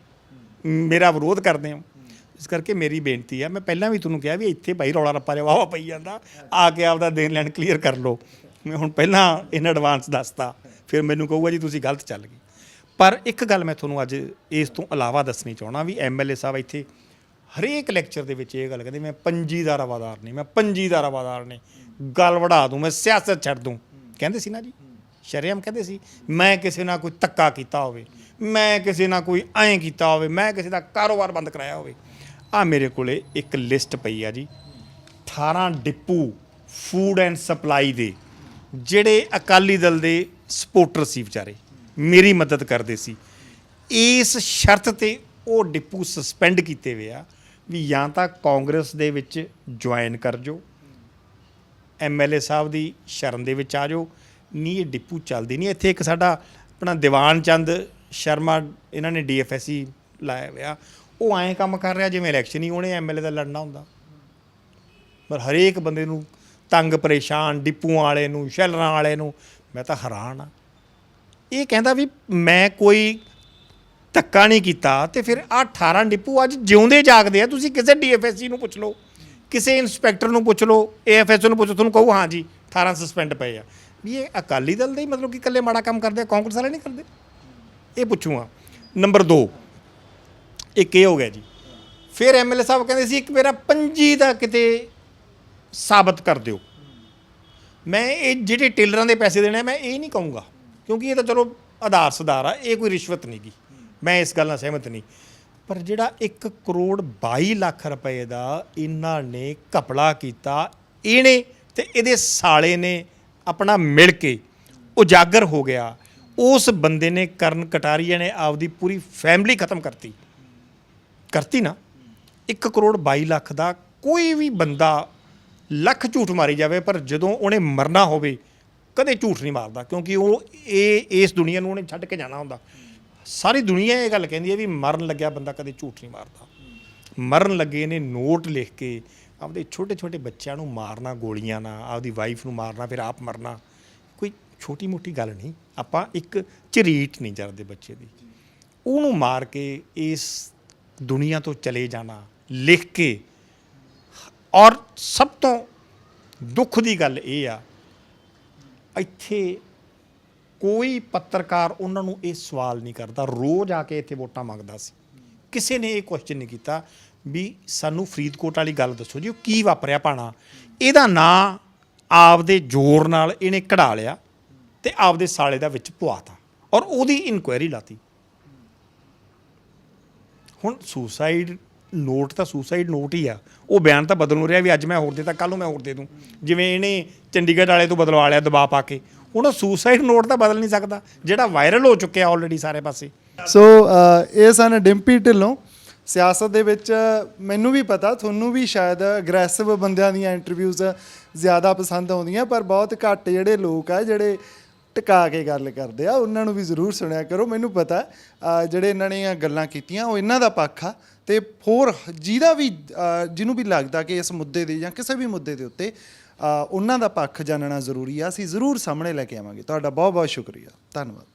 ਮੇਰਾ ਵਿਰੋਧ ਕਰਦੇ ਹੋ। ਇਸ ਕਰਕੇ ਮੇਰੀ ਬੇਨਤੀ ਆ, ਮੈਂ ਪਹਿਲਾਂ ਵੀ ਤੁਹਾਨੂੰ ਕਿਹਾ ਵੀ ਇੱਥੇ ਭਾਈ ਰੌਲਾ ਰੱਪਾ ਜਿਹਾ ਵਾਹਵਾ ਪਈ ਜਾਂਦਾ, ਆ ਕੇ ਆਪਦਾ ਦੇਣ ਲੈਣ ਕਲੀਅਰ ਕਰ ਲਓ। ਮੈਂ ਹੁਣ ਪਹਿਲਾਂ ਇਨ ਐਡਵਾਂਸ ਦੱਸਤਾ, ਫਿਰ ਮੈਨੂੰ ਕਹੂਗਾ ਜੀ ਤੁਸੀਂ ਗਲਤ ਚੱਲ ਗਏ। ਪਰ ਇੱਕ ਗੱਲ ਮੈਂ ਤੁਹਾਨੂੰ ਅੱਜ ਇਸ ਤੋਂ ਇਲਾਵਾ ਦੱਸਣੀ ਚਾਹੁੰਦਾ ਵੀ ਐਮਐਲਏ ਸਾਹਿਬ ਇੱਥੇ ਹਰੇਕ ਲੈਕਚਰ ਦੇ ਵਿੱਚ ਇਹ ਗੱਲ ਕਹਿੰਦੇ, ਮੈਂ ਪੰਜੀ ਦਾ ਰਵਾਦਾਰ ਨਹੀਂ, ਮੈਂ ਪੰਜੀ ਦਾ ਰਵਾਦਾਰ ਨਹੀਂ, ਗੱਲ ਵੜਾ ਦੂੰ, ਮੈਂ ਸਿਆਸਤ ਛੱਡ ਦੂੰ। ਕਹਿੰਦੇ ਸੀ ਨਾ ਜੀ, ਸ਼ਰੇਆਮ ਕਹਿੰਦੇ ਸੀ, ਮੈਂ ਕਿਸੇ ਨਾਲ ਕੋਈ ਧੱਕਾ ਕੀਤਾ ਹੋਵੇ, ਮੈਂ ਕਿਸੇ ਨਾਲ ਕੋਈ ਐਂ ਕੀਤਾ ਹੋਵੇ, ਮੈਂ ਕਿਸੇ ਦਾ ਕਾਰੋਬਾਰ ਬੰਦ ਕਰਾਇਆ ਹੋਵੇ। ਆ ਮੇਰੇ ਕੋਲੇ ਇੱਕ ਲਿਸਟ ਪਈ ਆ ਜੀ, 18 ਡਿਪੂ ਫੂਡ ਐਂਡ ਸਪਲਾਈ ਦੇ ਜਿਹੜੇ ਅਕਾਲੀ ਦਲ ਦੇ ਸਪੋਰਟਰ ਸੀ, ਵਿਚਾਰੇ ਮੇਰੀ ਮਦਦ ਕਰਦੇ ਸੀ। ਇਸ ਸ਼ਰਤ ਤੇ ਉਹ ਡਿਪੂ ਸਸਪੈਂਡ ਕੀਤੇ ਹੋਏ ਆ ਵੀ ਜਾਂ ਤਾਂ ਕਾਂਗਰਸ ਦੇ ਵਿੱਚ ਜੁਆਇਨ ਕਰ ਜਾਓ, ਐਮਐਲਏ ਸਾਹਿਬ ਦੀ ਸ਼ਰਨ ਦੇ ਵਿੱਚ ਆ ਜਾਓ, ਨਹੀਂ ਇਹ ਡਿਪੂ ਚੱਲਦੀ ਨਹੀਂ। ਇੱਥੇ ਇੱਕ ਸਾਡਾ ਆਪਣਾ ਦੀਵਾਨ ਚੰਦ ਸ਼ਰਮਾ, ਇਹਨਾਂ ਨੇ ਡੀਐਫਐਸਸੀ ਲਾਇਆ ਹੋਇਆ, ਉਹ ਐਂ ਕੰਮ ਕਰ ਰਿਹਾ ਜਿਵੇਂ ਇਲੈਕਸ਼ਨ ਹੀ ਉਹਨੇ ਐਮਐਲਏ ਦਾ ਲੜਨਾ ਹੁੰਦਾ। ਪਰ ਹਰੇਕ ਬੰਦੇ ਨੂੰ ਤੰਗ ਪਰੇਸ਼ਾਨ, ਡਿਪੂਆਂ ਵਾਲੇ ਨੂੰ, ਸ਼ੈਲਰਾਂ ਵਾਲੇ ਨੂੰ। ਮੈਂ ਤਾਂ ਹੈਰਾਨ ਆ। ਇਹ ਕਹਿੰਦਾ ਵੀ ਮੈਂ ਕੋਈ ਧੱਕਾ ਨਹੀਂ ਕੀਤਾ, ਤੇ ਫਿਰ ਆਹ 18 ਡਿਪੂ ਅੱਜ ਜਿਉਂਦੇ ਜਾਗਦੇ ਆ। ਤੁਸੀਂ ਕਿਸੇ ਡੀਐਫਐਸਸੀ ਨੂੰ ਪੁੱਛ ਲਓ, ਕਿਸੇ ਇੰਸਪੈਕਟਰ ਨੂੰ ਪੁੱਛ ਲਓ, ਏਐਫਐਸਓ ਨੂੰ ਪੁੱਛੋ, ਤੁਹਾਨੂੰ ਕਹੂ ਹਾਂ ਜੀ 18 ਸਸਪੈਂਡ ਪਏ ਆ। ਵੀ ਇਹ ਅਕਾਲੀ ਦਲ ਦੇ ਹੀ ਮਤਲਬ ਕਿ ਇਕੱਲੇ ਮਾੜਾ ਕੰਮ ਕਰਦੇ ਆ, ਕਾਂਗਰਸ ਵਾਲੇ ਨਹੀਂ ਕਰਦੇ? ਇਹ ਪੁੱਛੂਗਾ। ਨੰਬਰ 2, ਇੱਕ ਇਹ ਹੋ ਗਿਆ ਜੀ। ਫਿਰ ਐਮਐਲਏ ਸਾਹਿਬ ਕਹਿੰਦੇ ਸੀ ਇੱਕ ਮੇਰਾ ਪੰਜੀ ਦਾ ਕਿਤੇ ਸਾਬਤ ਕਰ ਦਿਓ। ਮੈਂ ਇਹ ਜਿਹੜੇ ਟੇਲਰਾਂ ਦੇ ਪੈਸੇ ਦੇਣੇ, ਮੈਂ ਇਹ ਨਹੀਂ ਕਹੂੰਗਾ, ਕਿਉਂਕਿ ਇਹ ਤਾਂ ਚਲੋ ਆਧਾਰ ਸੁਧਾਰ ਆ, ਇਹ ਕੋਈ ਰਿਸ਼ਵਤ ਨਹੀਂ ਗੀ, ਮੈਂ ਇਸ ਗੱਲ ਨਾਲ ਸਹਿਮਤ ਨਹੀਂ। ਪਰ ਜਿਹੜਾ 1 ਕਰੋੜ 22 ਲੱਖ ਰੁਪਏ ਦਾ ਇਹਨਾਂ ਨੇ ਘਪਲਾ ਕੀਤਾ, ਇਹਨੇ ਤੇ ਇਹਦੇ ਸਾਲੇ ਨੇ ਆਪਣਾ ਮਿਲ ਕੇ ਉਜਾਗਰ ਹੋ ਗਿਆ। ਉਸ ਬੰਦੇ ਨੇ, ਕਰਨ ਕਟਾਰੀਆ ਨੇ, ਆਪਦੀ ਪੂਰੀ ਫੈਮਿਲੀ ਖਤਮ ਕਰਤੀ ਨਾ। 1 ਕਰੋੜ 22 ਲੱਖ ਦਾ ਕੋਈ ਵੀ ਬੰਦਾ ਲੱਖ ਝੂਠ ਮਾਰੀ ਜਾਵੇ, ਪਰ ਜਦੋਂ ਉਹਨੇ ਮਰਨਾ ਹੋਵੇ ਕਦੇ ਝੂਠ ਨਹੀਂ ਮਾਰਦਾ, ਕਿਉਂਕਿ ਉਹ ਇਸ ਦੁਨੀਆ ਨੂੰ ਉਹਨੇ ਛੱਡ ਕੇ ਜਾਣਾ ਹੁੰਦਾ। ਸਾਰੀ ਦੁਨੀਆ ਇਹ ਗੱਲ ਕਹਿੰਦੀ ਹੈ ਵੀ ਮਰਨ ਲੱਗਿਆ ਬੰਦਾ ਕਦੇ ਝੂਠ ਨਹੀਂ ਮਾਰਦਾ। ਮਰਨ ਲੱਗੇ ਨੇ ਨੋਟ ਲਿਖ ਕੇ ਆਪਦੇ ਛੋਟੇ ਛੋਟੇ ਬੱਚਿਆਂ ਨੂੰ ਮਾਰਨਾ ਗੋਲੀਆਂ ਨਾਲ, ਆਪਦੀ ਵਾਈਫ ਨੂੰ ਮਾਰਨਾ, ਫਿਰ ਆਪ ਮਰਨਾ, ਕੋਈ ਛੋਟੀ ਮੋਟੀ ਗੱਲ ਨਹੀਂ। ਆਪਾਂ ਇੱਕ ਝਰੀਟ ਨਹੀਂ ਜਰਦੇ ਬੱਚੇ ਦੀ, ਉਹਨੂੰ ਮਾਰ ਕੇ ਇਸ ਦੁਨੀਆ ਤੋਂ ਚਲੇ ਜਾਣਾ ਲਿਖ ਕੇ। ਔਰ ਸਭ ਤੋਂ ਦੁੱਖ ਦੀ ਗੱਲ ਇਹ ਆ, ਇੱਥੇ ਕੋਈ ਪੱਤਰਕਾਰ ਉਹਨਾਂ ਨੂੰ ਇਹ ਸਵਾਲ ਨਹੀਂ ਕਰਦਾ। ਰੋਜ਼ ਆ ਕੇ ਇੱਥੇ ਵੋਟਾਂ ਮੰਗਦਾ ਸੀ, ਕਿਸੇ ਨੇ ਇਹ ਕੁਐਸਚਨ ਨਹੀਂ ਕੀਤਾ ਵੀ ਸਾਨੂੰ ਫਰੀਦਕੋਟ ਵਾਲੀ ਗੱਲ ਦੱਸੋ ਜੀ, ਉਹ ਕੀ ਵਾਪਰਿਆ ਭਾਣਾ। ਇਹਦਾ ਨਾਂ ਆਪਦੇ ਜ਼ੋਰ ਨਾਲ ਇਹਨੇ ਕਢਾ ਲਿਆ ਤੇ ਆਪਦੇ ਸਾਲੇ ਦਾ ਵਿੱਚ ਪਵਾਤਾ, ਔਰ ਉਹਦੀ ਇਨਕੁਆਇਰੀ ਲਾਤੀ। ਹੁਣ ਸੁਸਾਈਡ ਨੋਟ ਤਾਂ ਸੁਸਾਈਡ ਨੋਟ ਹੀ ਆ, ਉਹ ਬਿਆਨ ਤਾਂ ਬਦਲ ਨੂੰ ਰਿਹਾ ਵੀ ਅੱਜ ਮੈਂ ਹੋਰ ਦੇ ਤਾਂ ਕੱਲ੍ਹ ਨੂੰ ਮੈਂ ਹੋਰ ਦੇ ਦੂੰ, ਜਿਵੇਂ ਇਹਨੇ ਚੰਡੀਗੜ੍ਹ ਵਾਲੇ ਤੋਂ ਬਦਲਵਾ ਲਿਆ ਦਬਾਅ ਪਾ ਕੇ। ਹੁਣ ਉਹ ਸੁਸਾਈਡ ਨੋਟ ਤਾਂ ਬਦਲ ਨਹੀਂ ਸਕਦਾ ਜਿਹੜਾ ਵਾਇਰਲ ਹੋ ਚੁੱਕਿਆ ਆਲਰੇਡੀ ਸਾਰੇ ਪਾਸੇ। ਸੋ ਇਹ ਸਨ ਡਿੰਪੀ ਢਿੱਲੋਂ। ਸਿਆਸਤ ਦੇ ਵਿੱਚ ਮੈਨੂੰ ਵੀ ਪਤਾ, ਤੁਹਾਨੂੰ ਵੀ ਸ਼ਾਇਦ ਅਗਰੈਸਿਵ ਬੰਦਿਆਂ ਦੀਆਂ ਇੰਟਰਵਿਊਜ਼ ਜ਼ਿਆਦਾ ਪਸੰਦ ਆਉਂਦੀਆਂ, ਪਰ ਬਹੁਤ ਘੱਟ ਜਿਹੜੇ ਲੋਕ ਆ ਜਿਹੜੇ ਟਿਕਾ ਕੇ ਗੱਲ ਕਰਦੇ ਆ, ਉਹਨਾਂ ਨੂੰ ਵੀ ਜ਼ਰੂਰ ਸੁਣਿਆ ਕਰੋ। ਮੈਨੂੰ ਪਤਾ ਜਿਹੜੇ ਇਹਨਾਂ ਨੇ ਗੱਲਾਂ ਕੀਤੀਆਂ ਉਹ ਇਹਨਾਂ ਦਾ ਪੱਖ ਆ, ਤੇ ਹੋਰ ਜਿਹਨੂੰ ਵੀ ਲੱਗਦਾ ਕਿ ਇਸ ਮੁੱਦੇ ਦੇ ਜਾਂ ਕਿਸੇ ਵੀ ਮੁੱਦੇ ਦੇ ਉੱਤੇ ਉਹਨਾਂ ਦਾ ਪੱਖ ਜਾਣਨਾ ਜ਼ਰੂਰੀ ਆ, ਅਸੀਂ ਜ਼ਰੂਰ ਸਾਹਮਣੇ ਲੈ ਕੇ ਆਵਾਂਗੇ। ਤੁਹਾਡਾ ਬਹੁਤ ਬਹੁਤ ਸ਼ੁਕਰੀਆ, ਧੰਨਵਾਦ।